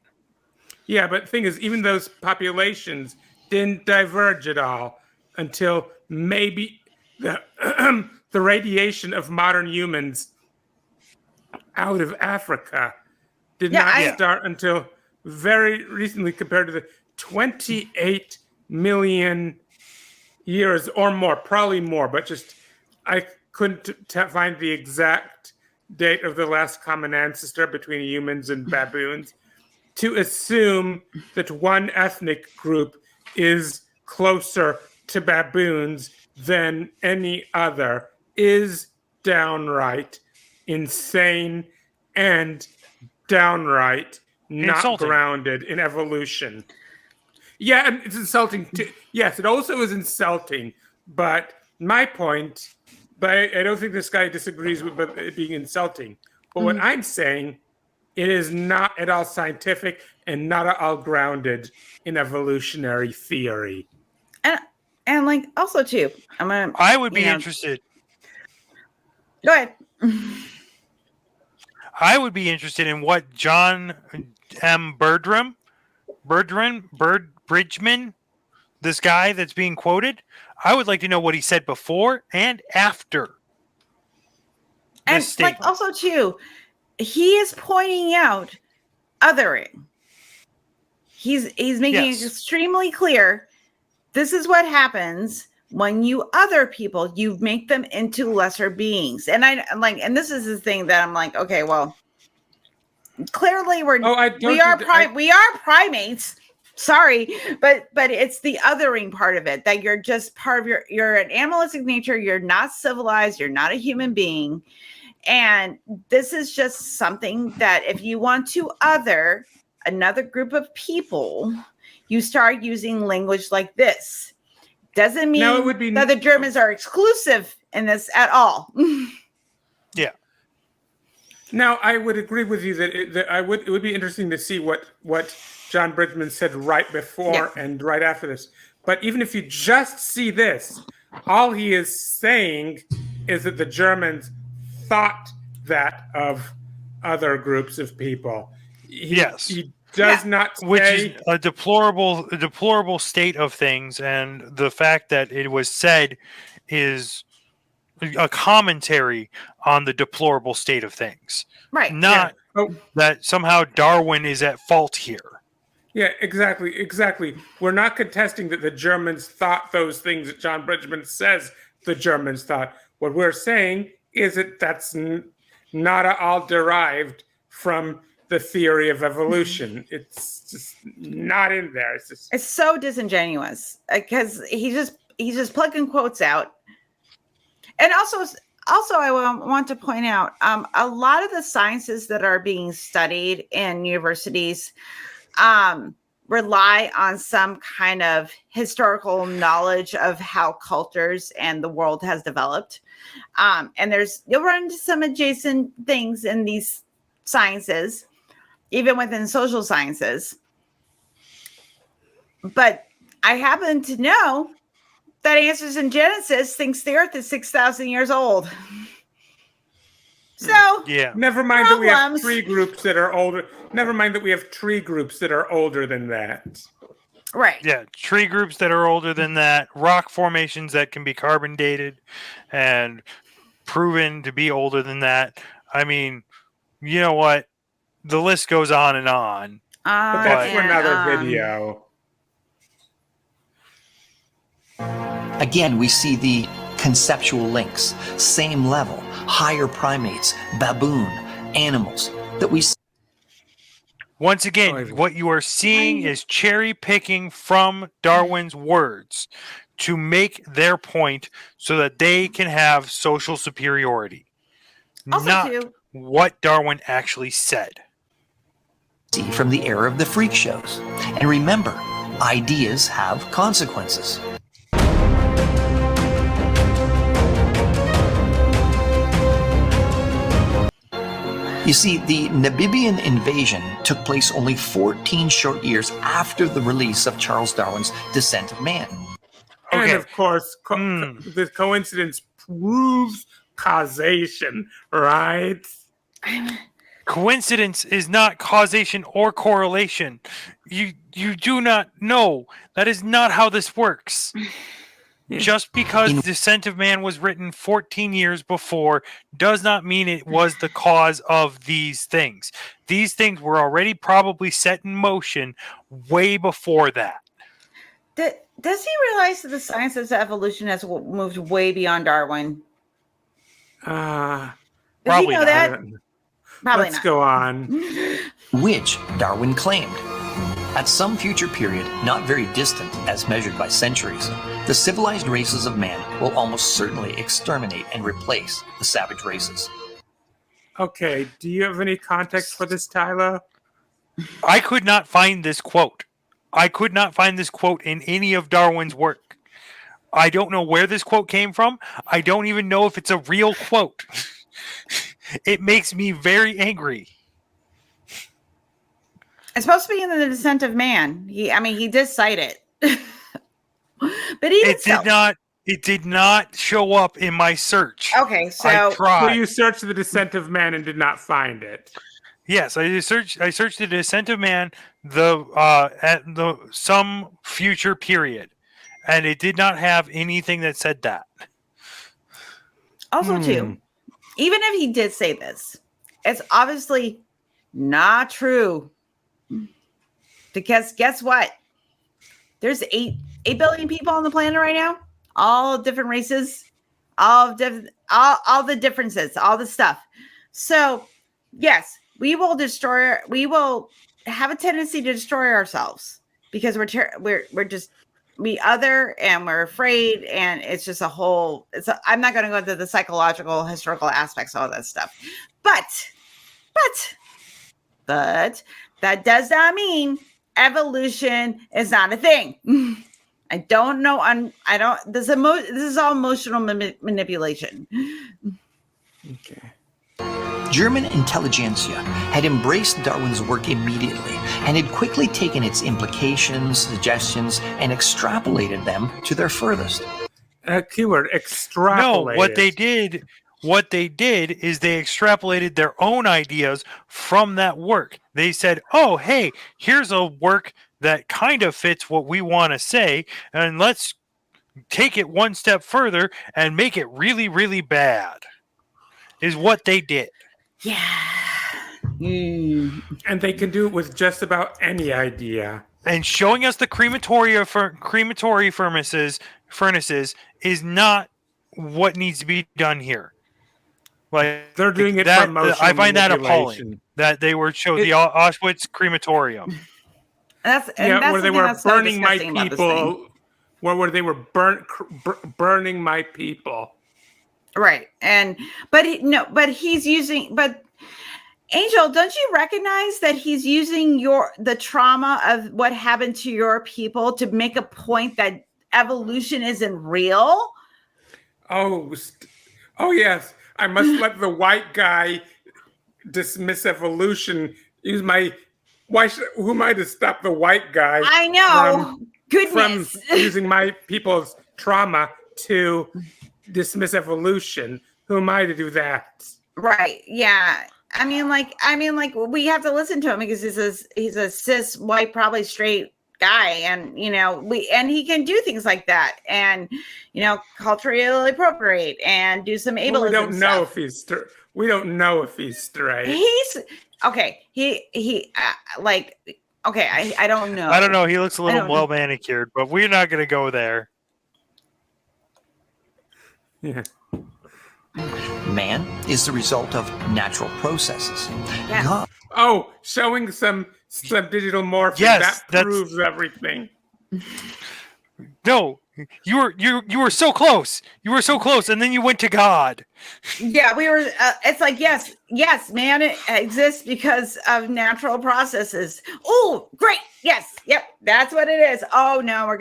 Yeah, but the thing is, even those populations didn't diverge at all until maybe the radiation of modern humans out of Africa did not start until very recently, compared to the 28 million years or more, probably more, but just I couldn't find the exact date of the last common ancestor between humans and baboons. To assume that one ethnic group is closer to baboons than any other is downright insane and downright not insulting. Grounded in evolution. Yeah, and it's insulting too. Yes, it also is insulting, but my point, but I don't think this guy disagrees with it being insulting. But what I'm saying, it is not at all scientific and not at all grounded in evolutionary theory. And like also too, I would be interested. Go ahead. I would be interested in what John M. Bridgman, this guy that's being quoted, I would like to know what he said before and after. And like also too, he is pointing out othering. He's making it extremely clear. This is what happens when you other people. You make them into lesser beings. And and this is the thing that I'm like, okay, well, clearly we are primates. Sorry, but it's the othering part of it, that you're just part of you're an animalistic nature. You're not civilized. You're not a human being. And this is just something that if you want to other another group of people, you start using language like this. Doesn't mean that the Germans are exclusive in this at all. Yeah. Now, I would agree with you that it would be interesting to see what John Bridgman said right before and right after this. But even if you just see this, all he is saying is that the Germans thought that of other groups of people. He does not say, which is a deplorable state of things, and the fact that it was said is a commentary on the deplorable state of things. Right. Not that somehow Darwin is at fault here. Yeah, exactly. We're not contesting that the Germans thought those things that John Bridgman says the Germans thought. What we're saying is that that's not at all derived from the theory of evolution. It's just not in there. It's so disingenuous because he's just plugging quotes out. And also I want to point out a lot of the sciences that are being studied in universities rely on some kind of historical knowledge of how cultures and the world has developed. And you'll run into some adjacent things in these sciences, even within social sciences. But I happen to know that Answers in Genesis thinks the Earth is 6,000 years old. So Yeah. Never mind that we have Problems. tree groups that are older. Never mind that we have tree groups that are older than that. right. Yeah, tree groups that are older than that, rock formations that can be carbon dated and proven to be older than that. I mean, you know what? The list goes on and on. But that's for And, another video. Again, we see the conceptual links, same level, higher primates, baboon, animals that we see. Once again, Oh, what you are seeing is cherry picking from Darwin's words to make their point so that they can have social superiority. Also, Not too, what Darwin actually said. From the era of the freak shows. And remember, ideas have consequences. You see, the Namibian invasion took place only 14 short years after the release of Charles Darwin's Descent of Man. And Okay. of course, the coincidence proves causation, right? Coincidence is not causation or correlation. You do not know. That is not how this works. Just because Descent of Man was written 14 years before does not mean it was the cause of these things. These things were already probably set in motion way before that. Does he realize that the science of evolution has moved way beyond Darwin? Does Probably he know not. that? Probably Let's not. go on. Which Darwin claimed. At some future period, not very distant as measured by centuries, the civilized races of man will almost certainly exterminate and replace the savage races. Okay, do you have any context for this, Tylo? I could not find this quote. I could not find this quote in any of Darwin's work. I don't know where this quote came from. I don't even know if it's a real quote. It makes me very angry. It's supposed to be in the Descent of Man. He did cite it, but even It did not show up in my search. Okay, so I tried. So you searched the Descent of Man and did not find it. Yes, I searched the Descent of Man at some future period, and it did not have anything that said that. Also, too, even if he did say this, it's obviously not true. Because guess what? There's 8 billion people on the planet right now, all different races, all the differences, all the stuff. So, yes, we will have a tendency to destroy ourselves because we other and we're afraid, and it's just I'm not going to go into the psychological, historical aspects of all that stuff. But that does not mean evolution is not a thing. I don't know. This is all emotional manipulation. Okay. German intelligentsia had embraced Darwin's work immediately and had quickly taken its implications, suggestions, and extrapolated them to their furthest. Keyword, extrapolated. No, what they did is they extrapolated their own ideas from that work. They said, oh, hey, here's a work that kind of fits what we want to say, and let's take it one step further and make it really, really bad, is what they did. Yeah. And they can do it with just about any idea. And showing us the crematory furnaces is not what needs to be done here. Like They're doing it that, for emotional I find that manipulation. appalling that they were showing the Auschwitz crematorium. That's where they were so burning my disgusting about this people. thing. Where they were burning my people. Right. But Angel, don't you recognize that he's using the trauma of what happened to your people to make a point that evolution isn't real? Oh yes. I must let the white guy dismiss evolution. Who am I to stop the white guy? I know. Goodness. From using my people's trauma to dismiss evolution. Who am I to do that? Right. Yeah. I mean, like we have to listen to him because he's a cis white, probably straight guy, and he can do things like that, and culturally appropriate and do some ableism we don't know stuff. if he's we don't know if he's straight. He's okay. He okay. I don't know. I don't know. He looks a little well manicured, but we're not going to go there. Yeah. Man is the result of natural processes. Yes. God Oh, showing some digital morphing, Yes, that proves everything. No, you were so close. You were so close, and then you went to God. Yeah, we were. It's like yes, man, it exists because of natural processes. Oh, great. Yes, yep, that's what it is. Oh no,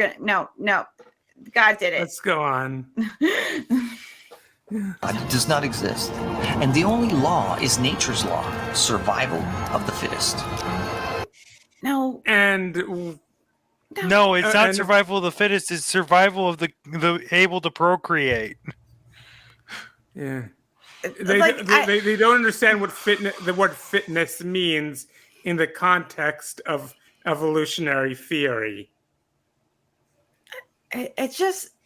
no. God did it. Let's go on. does not exist, and the only law is nature's law, survival of the fittest. No. And no, it's not and survival of the fittest. It's survival of the able to procreate. Yeah, they don't understand what the word fitness means in the context of evolutionary theory.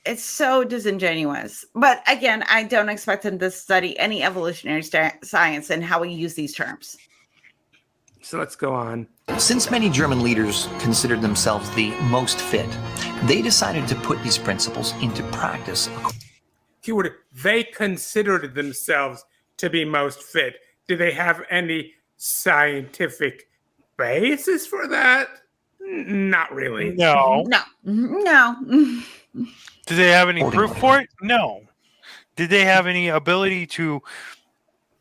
It's so disingenuous. But again, I don't expect them to study any evolutionary science and how we use these terms. So let's go on. Since many German leaders considered themselves the most fit, they decided to put these principles into practice. Keyword, they considered themselves to be most fit. Do they have any scientific basis for that? Not really. No. Did they have any proof for it? No. Did they have any ability to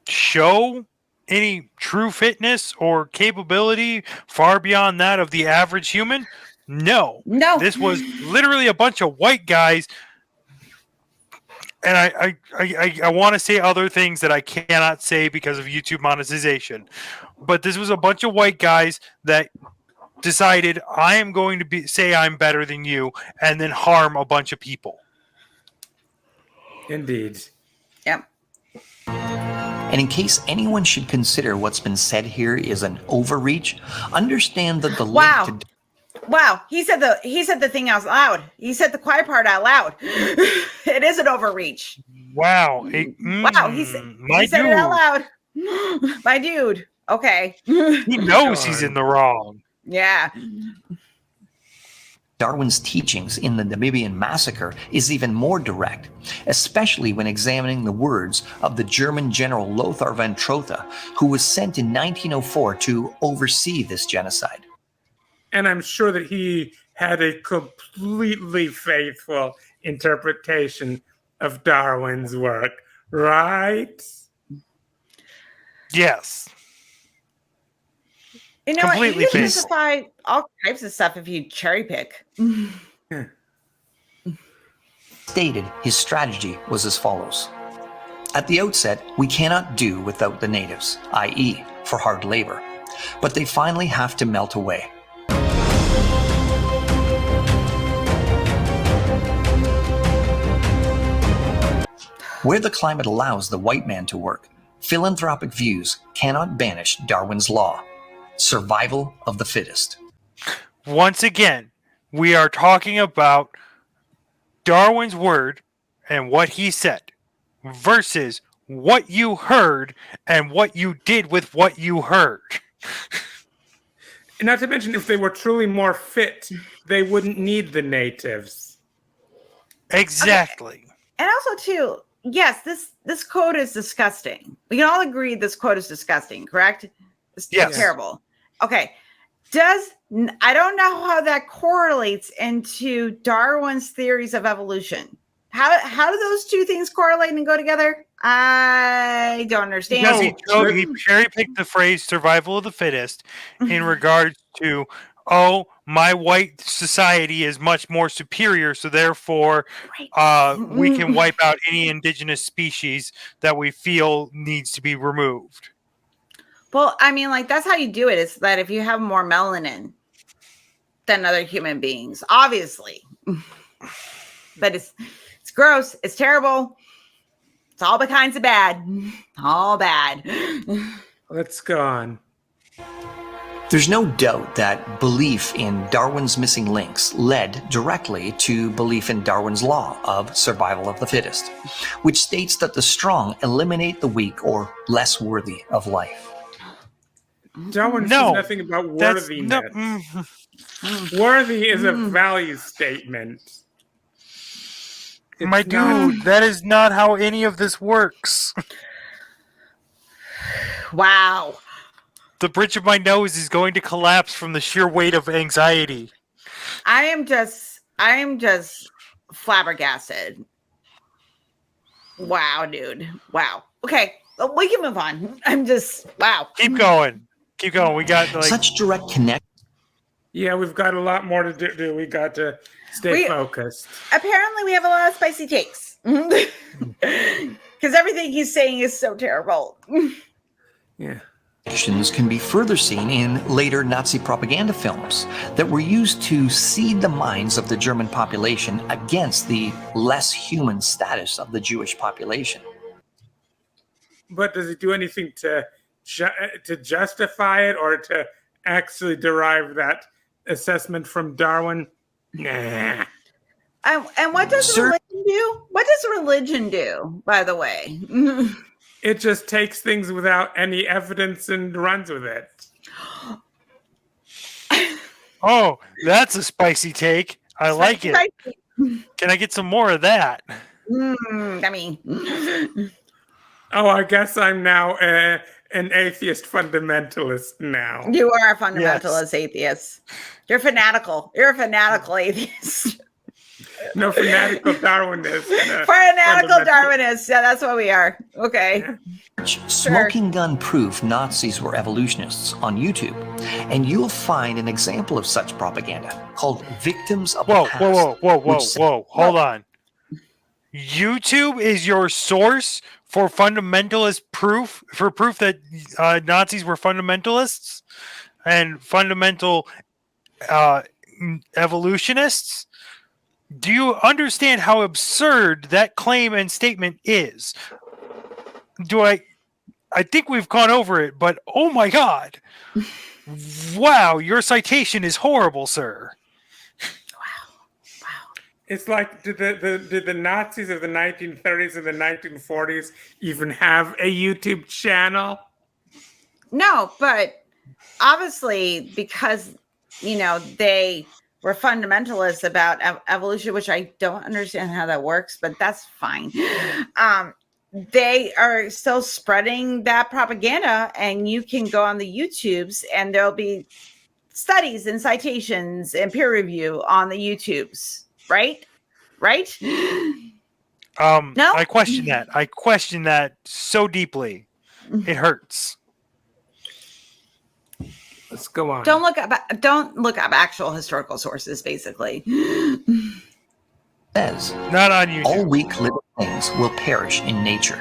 show any true fitness or capability far beyond that of the average human? No. This was literally a bunch of white guys. And I want to say other things that I cannot say because of YouTube monetization. But this was a bunch of white guys that decided I am going to say I'm better than you and then harm a bunch of people. Indeed. Yep. And in case anyone should consider what's been said here is an overreach, understand that the link to... Wow, he said the thing out loud. He said the quiet part out loud. It is an overreach. Wow. Wow, he said it out loud. My dude. Okay. He knows he's in the wrong. Yeah. Darwin's teachings in the Namibian massacre is even more direct, especially when examining the words of the German general Lothar von Trotha, who was sent in 1904 to oversee this genocide. And I'm sure that he had a completely faithful interpretation of Darwin's work, right? Yes. You know what? You can justify all types of stuff if you cherry pick. Stated his strategy was as follows. At the outset, we cannot do without the natives, i.e., for hard labor, but they finally have to melt away. Where the climate allows the white man to work, philanthropic views cannot banish Darwin's law. Survival of the fittest. Once again, we are talking about Darwin's word and what he said versus what you heard and what you did with what you heard. And not to mention, if they were truly more fit, they wouldn't need the natives. Exactly. Okay. And also, too, yes, this quote is disgusting. We can all agree this quote is disgusting, correct? It's terrible. Okay. I don't know how that correlates into Darwin's theories of evolution. How do those two things correlate and go together? I don't understand. Because he cherry-picked the phrase survival of the fittest in regards to, my white society is much more superior, so therefore we can wipe out any indigenous species that we feel needs to be removed. Well, I mean, like, that's how you do it. It's that if you have more melanin than other human beings, obviously. But it's gross. It's terrible. It's all kinds of bad. All bad. Let's go on. There's no doubt that belief in Darwin's missing links led directly to belief in Darwin's law of survival of the fittest, which states that the strong eliminate the weak or less worthy of life. Darwin says nothing about worthiness. Worthy is a value statement. My dude, that is not how any of this works. Wow. The bridge of my nose is going to collapse from the sheer weight of anxiety. I am just flabbergasted. Wow, dude. Wow. Okay, we can move on. I'm just wow. Keep going. Keep going. We got such direct connect. Yeah, we've got a lot more to do. We got to stay focused. Apparently, we have a lot of spicy takes because everything he's saying is so terrible. Yeah. Can be further seen in later Nazi propaganda films that were used to seed the minds of the German population against the less human status of the Jewish population. But does it do anything to justify it or to actually derive that assessment from Darwin? Nah. And what does religion do? What does religion do, by the way? It just takes things without any evidence and runs with it. Oh, that's a spicy take. I like it. Can I get some more of that? I mean, oh, I guess I'm now an atheist fundamentalist now. You are a fundamentalist atheist. You're fanatical. You're a fanatical atheist. No, fanatical Darwinist. Fanatical Darwinist. Yeah, that's what we are. Okay. Smoking gun proof Nazis were evolutionists on YouTube, and you'll find an example of such propaganda called Victims of the Past. Whoa. Hold on. YouTube is your source for fundamentalist proof, for proof that Nazis were fundamentalists and fundamental evolutionists? Do you understand how absurd that claim and statement is? I think we've gone over it, but oh my God. Wow, your citation is horrible, sir. Wow. It's like, did the Nazis of the 1930s and the 1940s even have a YouTube channel? No, but obviously because, they were fundamentalists about evolution, which I don't understand how that works, but that's fine. They are still spreading that propaganda, and you can go on the YouTubes and there'll be studies and citations and peer review on the YouTubes, right? No? I question that. I question that so deeply. It hurts. Let's go on. Don't look up actual historical sources, basically. Says, not on YouTube. All weak little things will perish in nature.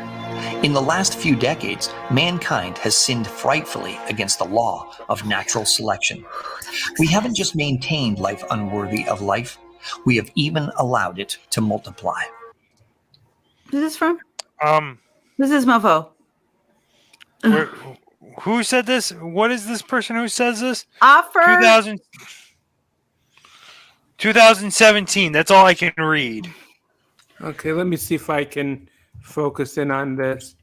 In the last few decades, mankind has sinned frightfully against the law of natural selection. We haven't just maintained life unworthy of life, we have even allowed it to multiply. Who's this from? Who's this mofo? Who said this? What is this person who says this? 2017. That's all I can read. Okay, let me see if I can focus in on this.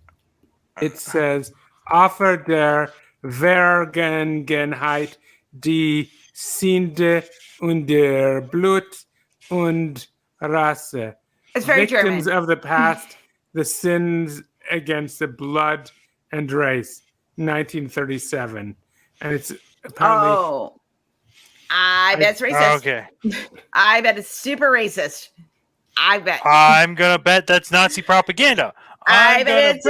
It says, Offer der Vergangenheit die Sünde und der Blut und Rasse. It's very Victims German. of the past, the sins against the blood and race. 1937. And it's apparently... Oh. I bet it's racist. Okay. I bet it's super racist. I bet. I'm going to bet that's Nazi propaganda. I bet it's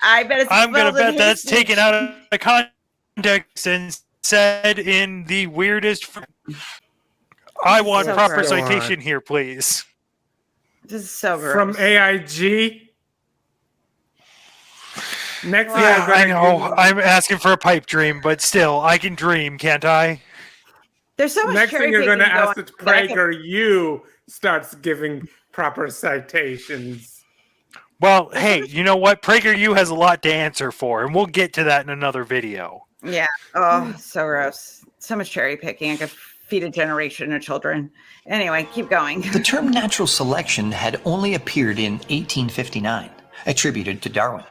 I'm going to bet that's taken out of context and said in the weirdest... I want so proper gross. citation here, please. This is so gross. From AIG. Next thing I know. I'm asking for a pipe dream, but still, I can dream, can't I? There's so much Next thing you're going to ask that that I can- PragerU starts giving proper citations. Well, hey, you know what? PragerU has a lot to answer for, and we'll get to that in another video. Yeah. Oh, so gross. So much cherry picking. I could feed a generation of children. Anyway, keep going. The term natural selection had only appeared in 1859, attributed to Darwin.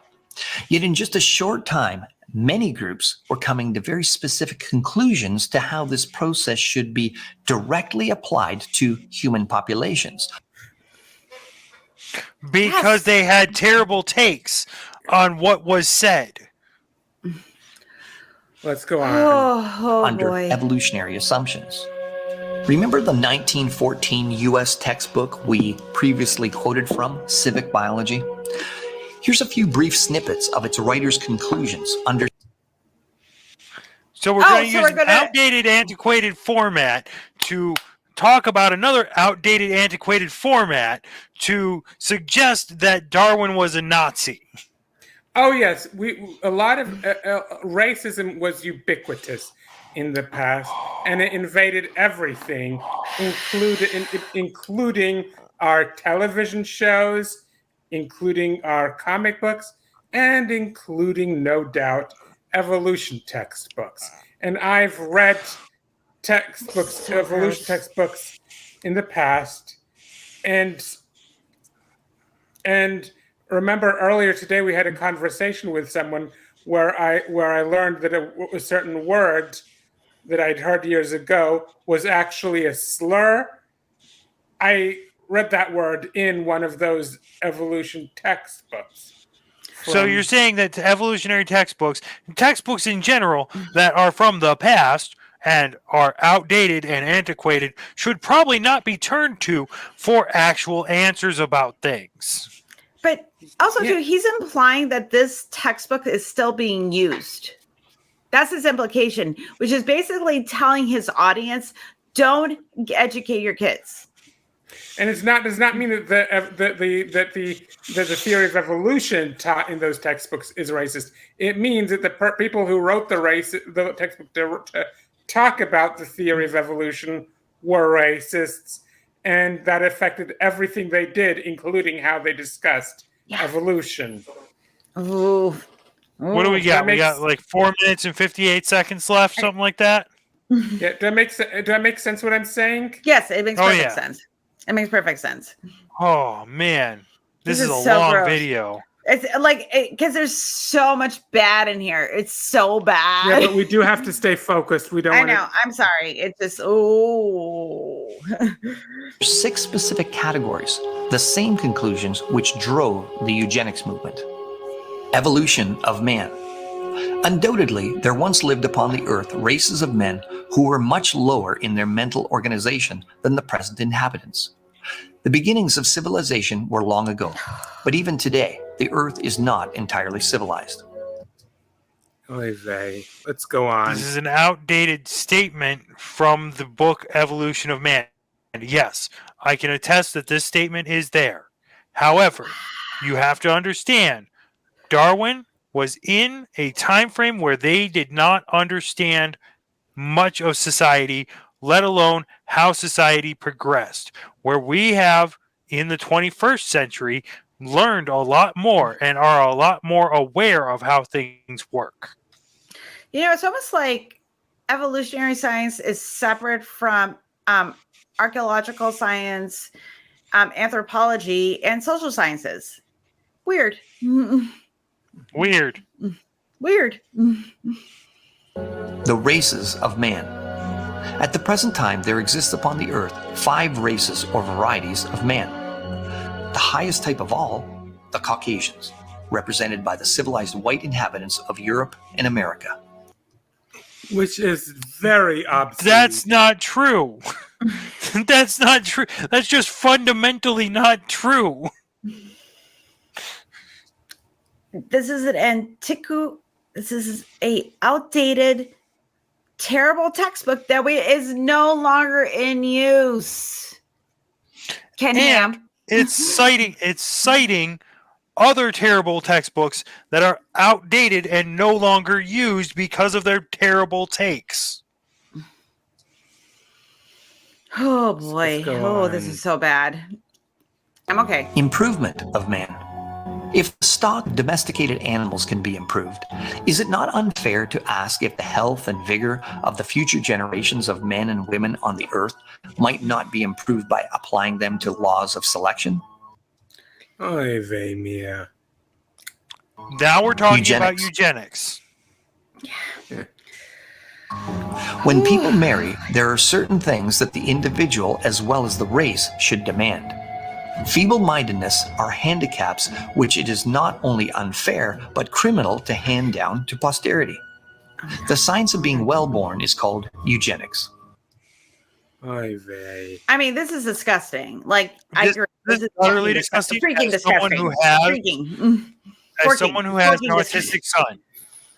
Yet in just a short time, many groups were coming to very specific conclusions to how this process should be directly applied to human populations. Because they had terrible takes on what was said. Let's go on. Oh under boy. evolutionary assumptions. Remember the 1914 U.S. textbook we previously quoted from, Civic Biology? Here's a few brief snippets of its writer's conclusions under. So we're going to use an outdated, antiquated format to talk about another outdated, antiquated format to suggest that Darwin was a Nazi. Oh yes, a lot of racism was ubiquitous in the past, and it invaded everything, including our television shows, including our comic books, and including, no doubt, evolution textbooks. And I've read textbooks, evolution textbooks in the past, and remember earlier today we had a conversation with someone where I learned that a certain word that I'd heard years ago was actually a slur. I read that word in one of those evolution textbooks. So you're saying that evolutionary textbooks in general that are from the past and are outdated and antiquated should probably not be turned to for actual answers about things. But also, too, he's implying that this textbook is still being used. That's his implication, which is basically telling his audience, don't educate your kids. And does not mean that the theory of evolution taught in those textbooks is racist. It means that the people who wrote the textbook to talk about the theory of evolution were racists, and that affected everything they did, including how they discussed evolution. Ooh. What do we got? We got like 4 minutes and 58 seconds left, something like that. Yeah, do I make sense what I'm saying? Yes, it makes perfect sense. It makes perfect sense. Oh man, this is a so long gross. video. It's like because there's so much bad in here. It's so bad. Yeah, but we do have to stay focused. We don't. I know. I'm sorry. It's just 6 specific categories, the same conclusions which drove the eugenics movement. Evolution of man. Undoubtedly, there once lived upon the earth races of men who were much lower in their mental organization than the present inhabitants. The beginnings of civilization were long ago, but even today, the earth is not entirely civilized. Oy vey. Let's go on. This is an outdated statement from the book Evolution of Man. And yes, I can attest that this statement is there. However, you have to understand, Darwin was in a time frame where they did not understand much of society, let alone how society progressed. Where we have, in the 21st century, learned a lot more and are a lot more aware of how things work. You know, it's almost like evolutionary science is separate from archaeological science, anthropology, and social sciences. Weird. Weird. The races of man. At the present time, there exists upon the earth 5 races or varieties of man. The highest type of all, the Caucasians, represented by the civilized white inhabitants of Europe and America. Which is very obscene. That's not true. That's not true. That's just fundamentally not true. This is This is a outdated, terrible textbook that is no longer in use. It's citing other terrible textbooks that are outdated and no longer used because of their terrible takes. Oh boy. Oh, this is so bad. I'm okay. Improvement of man. If the stock of domesticated animals can be improved, is it not unfair to ask if the health and vigor of the future generations of men and women on the earth might not be improved by applying them to laws of selection? Oy vey mia. Now we're talking about Eugenics. eugenics. When people marry, there are certain things that the individual as well as the race should demand. Feeble-mindedness are handicaps which it is not only unfair but criminal to hand down to posterity. The science of being well-born is called eugenics. Oy vey. I mean, this is disgusting. Like, I agree. This is utterly disgusting. Freaking As disgusting. someone who has, Freaking. as someone who has an Forking autistic son,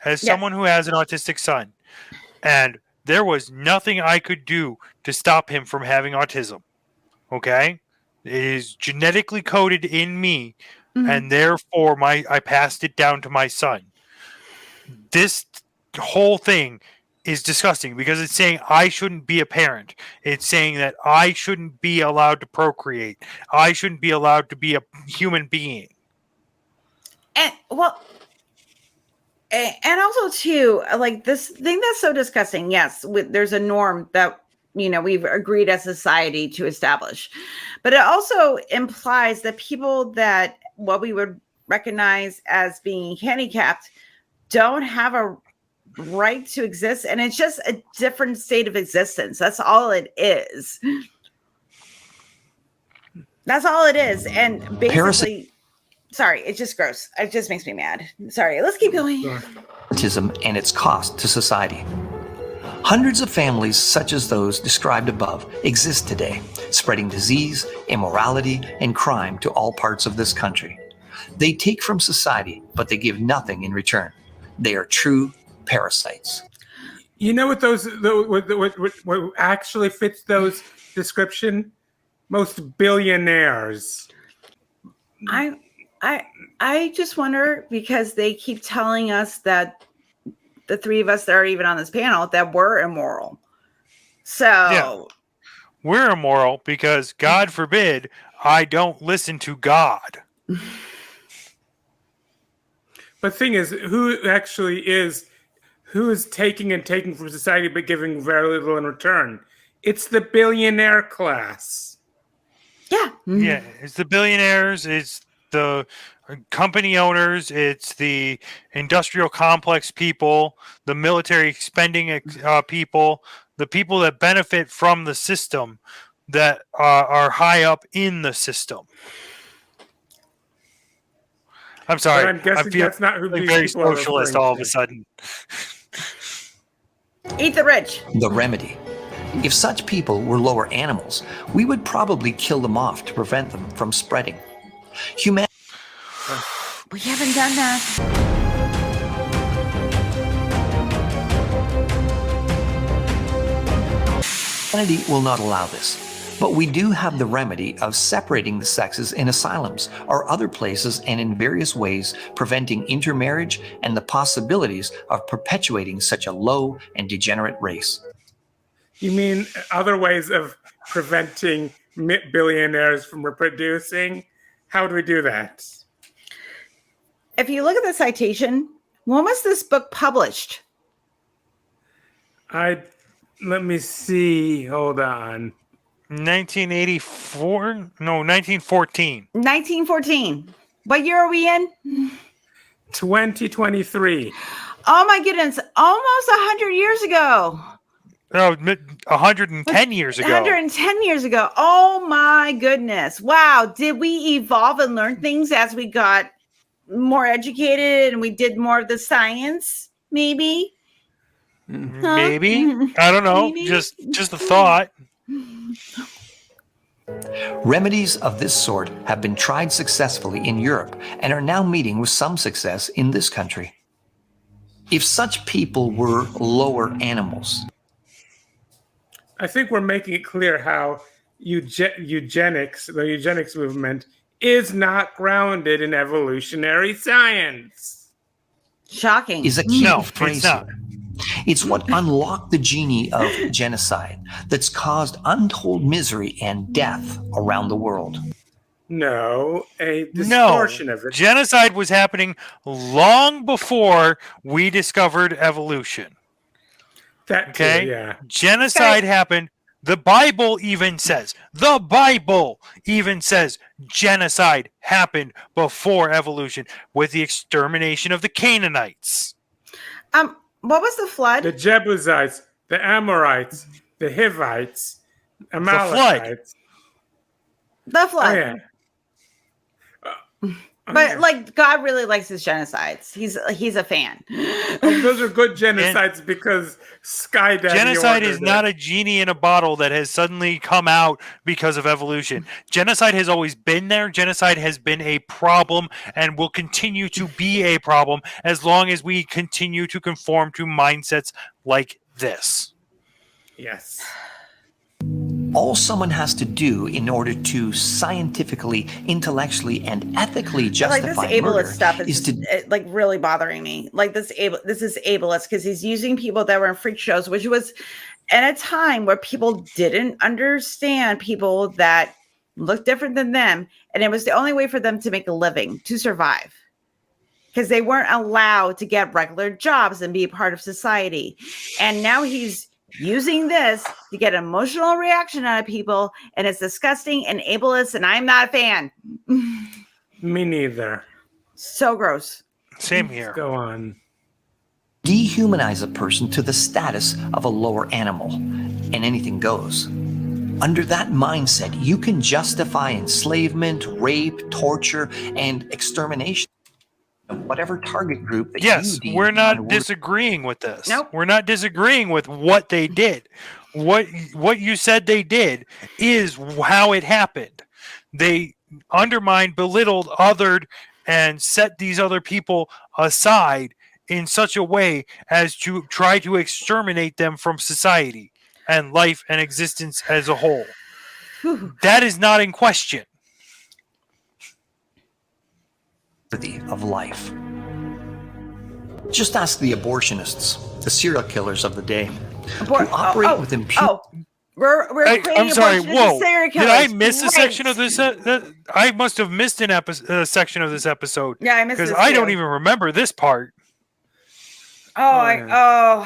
as someone who has an autistic son, and there was nothing I could do to stop him from having autism. Okay? It is genetically coded in me, and therefore I passed it down to my son. This whole thing is disgusting because it's saying I shouldn't be a parent. It's saying that I shouldn't be allowed to procreate. I shouldn't be allowed to be a human being. And and also too, like this thing that's so disgusting. Yes, there's a norm that we've agreed as society to establish, but it also implies that people that what we would recognize as being handicapped don't have a right to exist, and it's just a different state of existence. That's all it is. That's all it is. And basically, sorry, it's just gross. It just makes me mad. Sorry, let's keep going. Autism and its cost to society. Hundreds of families such as those described above exist today, spreading disease, immorality, and crime to all parts of this country. They take from society, but they give nothing in return. They are true parasites. You know what what actually fits those description? Most billionaires. I just wonder, because they keep telling us that the three of us that are even on this panel that we're immoral. So yeah, we're immoral because God forbid I don't listen to God. But thing is, who is taking from society but giving very little in return? It's the billionaire class. Yeah. Yeah, it's the billionaires, it's the company owners, it's the industrial complex people, the military expending people, the people that benefit from the system that are high up in the system. I'm sorry. But I'm guessing that's not who these very people are socialist referring all of to. a sudden. Eat the rich. The remedy. If such people were lower animals, we would probably kill them off to prevent them from spreading. Humanity We haven't done that. will not allow this, but we do have the remedy of separating the sexes in asylums or other places, and in various ways preventing intermarriage and the possibilities of perpetuating such a low and degenerate race. You mean other ways of preventing billionaires from reproducing? How do we do that? If you look at the citation, when was this book published? Let me see. Hold on. 1984? No, 1914. 1914. What year are we in? 2023. Oh my goodness. Almost 100 years ago. No, 110 years ago. 110 years ago. Oh my goodness. Wow. Did we evolve and learn things as we got more educated and we did more of the science? Maybe. Maybe. I don't know. Maybe. Just a thought. Remedies of this sort have been tried successfully in Europe and are now meeting with some success in this country. If such people were lower animals, I think we're making it clear how the eugenics movement, is not grounded in evolutionary science. Shocking. is a key No, phrase it's not. here. It's what unlocked the genie of genocide that's caused untold misery and death around the world. No, a No, distortion of it. genocide was happening long before we discovered evolution. That Okay? too, yeah. Genocide happened. The Bible even says genocide happened before evolution with the extermination of the Canaanites. What was the flood? The Jebusites, the Amorites, the Hivites, Amalekites. The flood. Oh, yeah. But like God really likes his genocides. He's a fan. Those are good genocides because Sky Daddy Genocide is ordered not it. a genie in a bottle that has suddenly come out because of evolution. Genocide has always been there. Genocide has been a problem and will continue to be a problem as long as we continue to conform to mindsets like this. Yes. All someone has to do in order to scientifically, intellectually, and ethically justify Like this ableist murder stuff is to like really bothering me. Like this is ableist because he's using people that were in freak shows, which was at a time where people didn't understand people that looked different than them, and it was the only way for them to make a living, to survive, because they weren't allowed to get regular jobs and be a part of society. And now he's using this to get an emotional reaction out of people, and it's disgusting and ableist, and I'm not a fan. Me neither. So gross. Same here. Go on. dehumanize a person to the status of a lower animal, and anything goes. Under that mindset, you can justify enslavement, rape, torture, and extermination of whatever target group that Yes, you deem we're not unworthy. disagreeing with this. Nope. We're not disagreeing with what they did. What you said they did is how it happened. They undermined, belittled, othered, and set these other people aside in such a way as to try to exterminate them from society and life and existence as a whole. That is not in question. Of life. Just ask the abortionists, the serial killers of the day, who operate with impunity. We're I'm sorry. Whoa! Serial Did I killers. miss a Great. section of this? I must have missed a section of this episode. Yeah, I missed because this I too. don't even remember this part. Oh,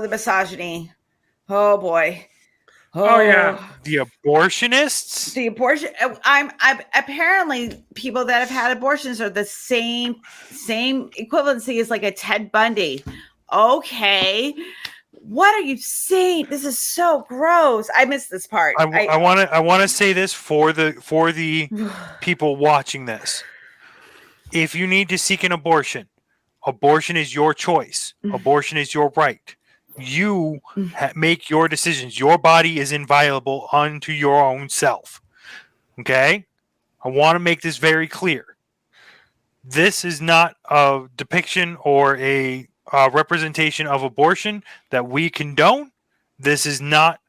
the misogyny. Oh boy. Oh, yeah. The abortionists. The abortion. I'm apparently people that have had abortions are the same equivalency as like a Ted Bundy. Okay. What are you saying? This is so gross. I missed this part. I want to say this for the people watching this. If you need to seek an abortion, abortion is your choice. Abortion is your right. You make your decisions. Your body is inviolable unto your own self. Okay? I want to make this very clear. This is not a depiction or a representation of abortion that we condone. This is not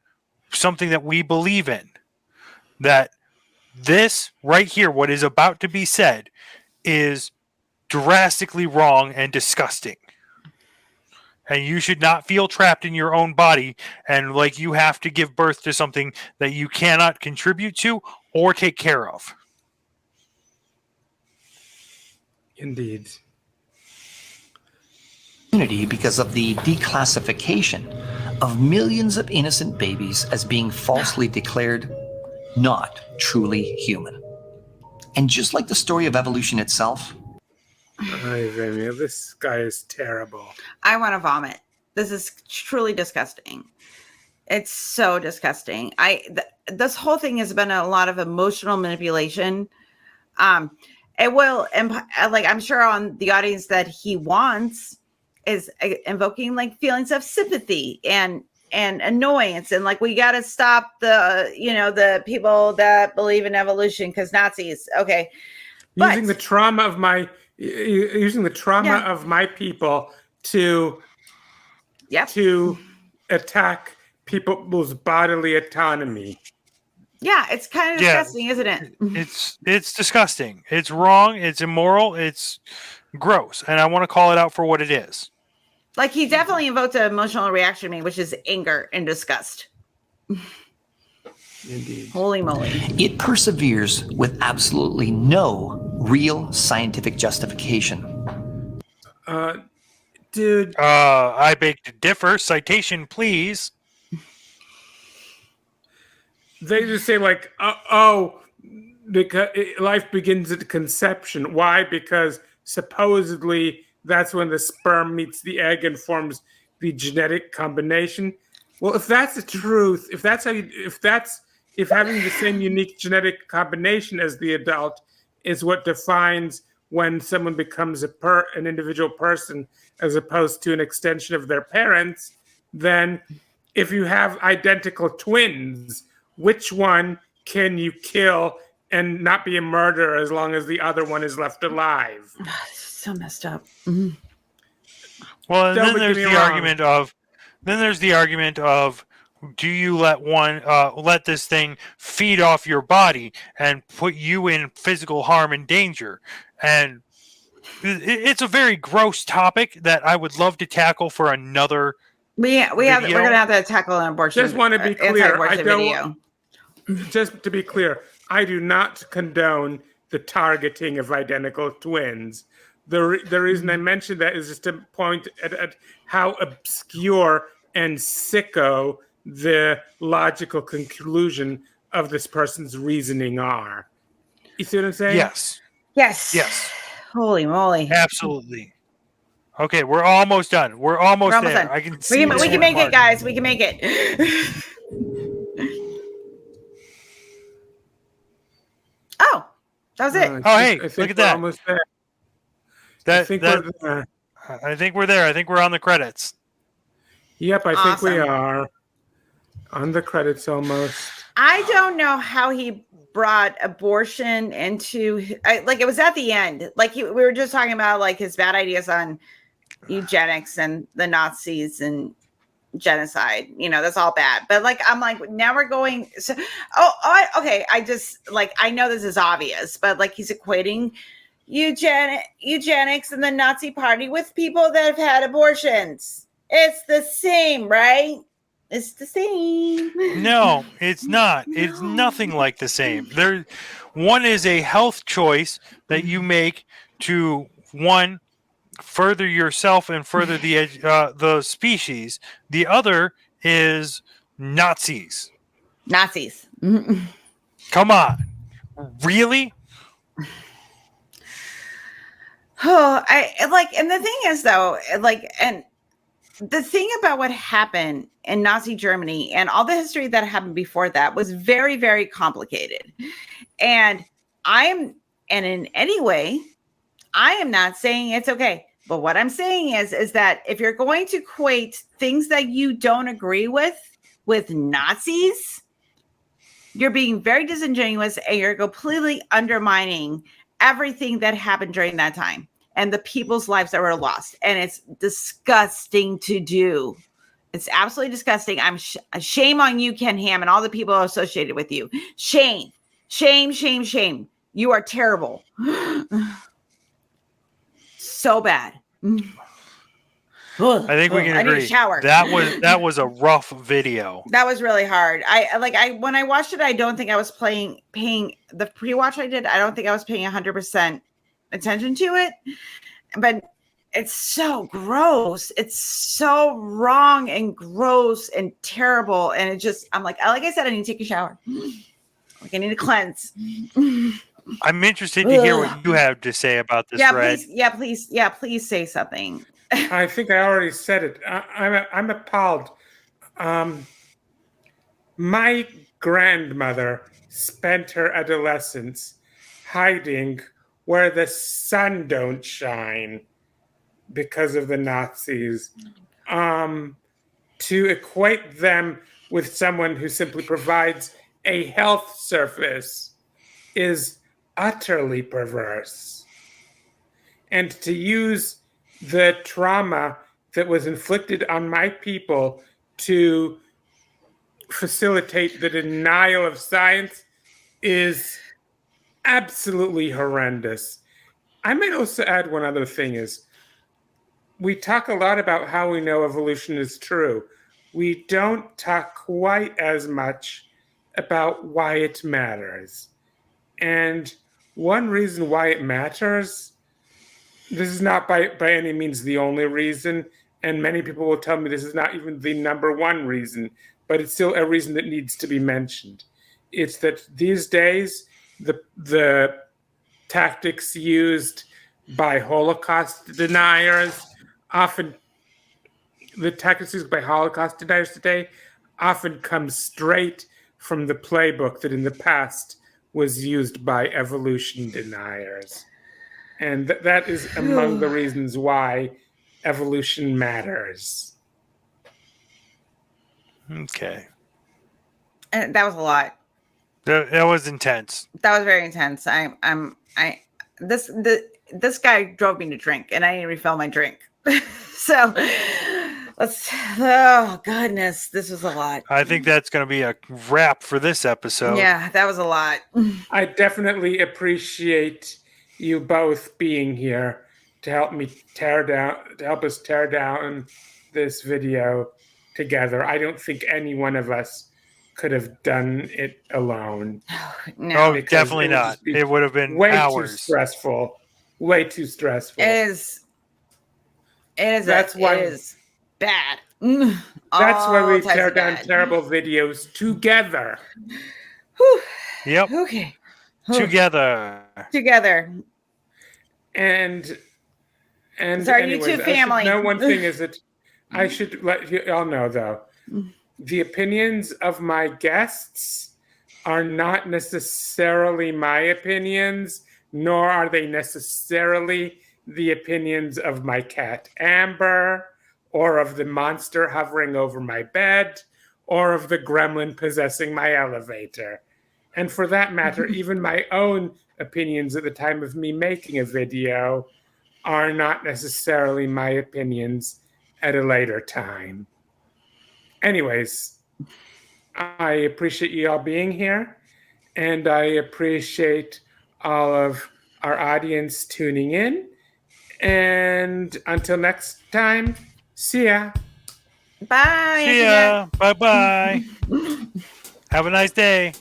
something that we believe in. That this right here, what is about to be said, is drastically wrong and disgusting. And you should not feel trapped in your own body and like you have to give birth to something that you cannot contribute to or take care of. Indeed. Because of the declassification of millions of innocent babies as being falsely declared not truly human. And just like the story of evolution itself, This guy is terrible. I want to vomit. This is truly disgusting. It's so disgusting. This whole thing has been a lot of emotional manipulation. It will, like I'm sure on the audience that he wants is invoking like feelings of sympathy and annoyance and like we got to stop the people that believe in evolution because Nazis. Okay, Using the trauma of my people to attack people's bodily autonomy. Yeah, it's kind of disgusting, isn't it? It's disgusting. It's wrong. It's immoral. It's gross. And I want to call it out for what it is. Like he definitely invoked an emotional reaction in me, which is anger and disgust. Indeed. Holy moly. It perseveres with absolutely no real scientific justification. Dude, I beg to differ. Citation, please. they just say like, because life begins at conception. Why? Because supposedly that's when the sperm meets the egg and forms the genetic combination. Well, if that's the truth, if having the same unique genetic combination as the adult is what defines when someone becomes an individual person as opposed to an extension of their parents, then if you have identical twins, which one can you kill and not be a murderer as long as the other one is left alive? So messed up. Well, and Don't then get there's me the argument of, do you let this thing feed off your body and put you in physical harm and danger? And it's a very gross topic that I would love to tackle for another. We're gonna have to tackle an abortion. Just want to be clear. Video. Just to be clear, I do not condone the targeting of identical twins. The reason I mentioned that is just to point at how obscure and sicko the logical conclusion of this person's reasoning are. You see what I'm saying? Yes. Yes. Holy moly. Absolutely. Okay, we're almost done. We're almost there. Done. I can see we can make it, guys. We can make it. Oh, that was it. Hey, look at that. Almost there. I think we're there. I think we're on the credits. Yep, I think we are on the credits almost. I don't know how he brought abortion into it was at the end. We were just talking about like his bad ideas on eugenics and the Nazis and genocide. That's all bad. But I'm like, now we're going. So, okay. I know this is obvious, but he's equating eugenics and the Nazi party with people that have had abortions. It's the same, right? It's the same. No, it's not. No. It's nothing like the same. One is a health choice that you make to one further yourself and further the species. The other is Nazis. Come on, really? Oh, and the thing is though, and the thing about what happened in Nazi Germany and all the history that happened before that was very, very complicated. And in any way, I am not saying it's okay. But what I'm saying is that if you're going to equate things that you don't agree with Nazis, you're being very disingenuous and you're completely undermining everything that happened during that time and the people's lives that were lost. And it's disgusting to do. It's absolutely disgusting. Shame on you, Ken Ham, and all the people associated with you. Shame. You are terrible. So bad. I think we can agree. I need a shower. That was a rough video. That was really hard. When I watched it, I don't think I was paying the pre-watch I did. I don't think I was paying 100% attention to it, but it's so gross. It's so wrong and gross and terrible. And it just, I'm like I said, I need to take a shower. I need to cleanse. I'm interested to hear what you have to say about this, Red. Please say something. I think I already said it. I'm appalled. My grandmother spent her adolescence hiding where the sun don't shine because of the Nazis. To equate them with someone who simply provides a health service is utterly perverse. And to use the trauma that was inflicted on my people to facilitate the denial of science is absolutely horrendous. I might also add one other thing is we talk a lot about how we know evolution is true. We don't talk quite as much about why it matters. And one reason why it matters, this is not by any means the only reason, and many people will tell me this is not even the number one reason, but it's still a reason that needs to be mentioned. It's that these days, the tactics used by Holocaust deniers often today often come straight from the playbook that in the past was used by evolution deniers. And that is among the reasons why evolution matters. Okay. And that was a lot. That was intense. That was very intense. This guy drove me to drink, and I didn't refill my drink. So oh goodness, this was a lot. I think that's going to be a wrap for this episode. Yeah, that was a lot. I definitely appreciate you both being here to help us tear down this video together. I don't think any one of us could have done it alone. No, Oh, definitely not. It would have been way hours. too stressful. Way too stressful. It is bad. That's why we All tear types of down bad. terrible videos together. Whew. Yep. Okay. Together. And Sorry, anyways, you two family. No, one thing is that I should let you all know, though, the opinions of my guests are not necessarily my opinions, nor are they necessarily the opinions of my cat Amber, or of the monster hovering over my bed, or of the gremlin possessing my elevator. And for that matter, even my own opinions at the time of me making a video are not necessarily my opinions at a later time. Anyways, I appreciate you all being here, and I appreciate all of our audience tuning in. And until next time, see ya. Bye. See ya. Bye-bye. Have a nice day.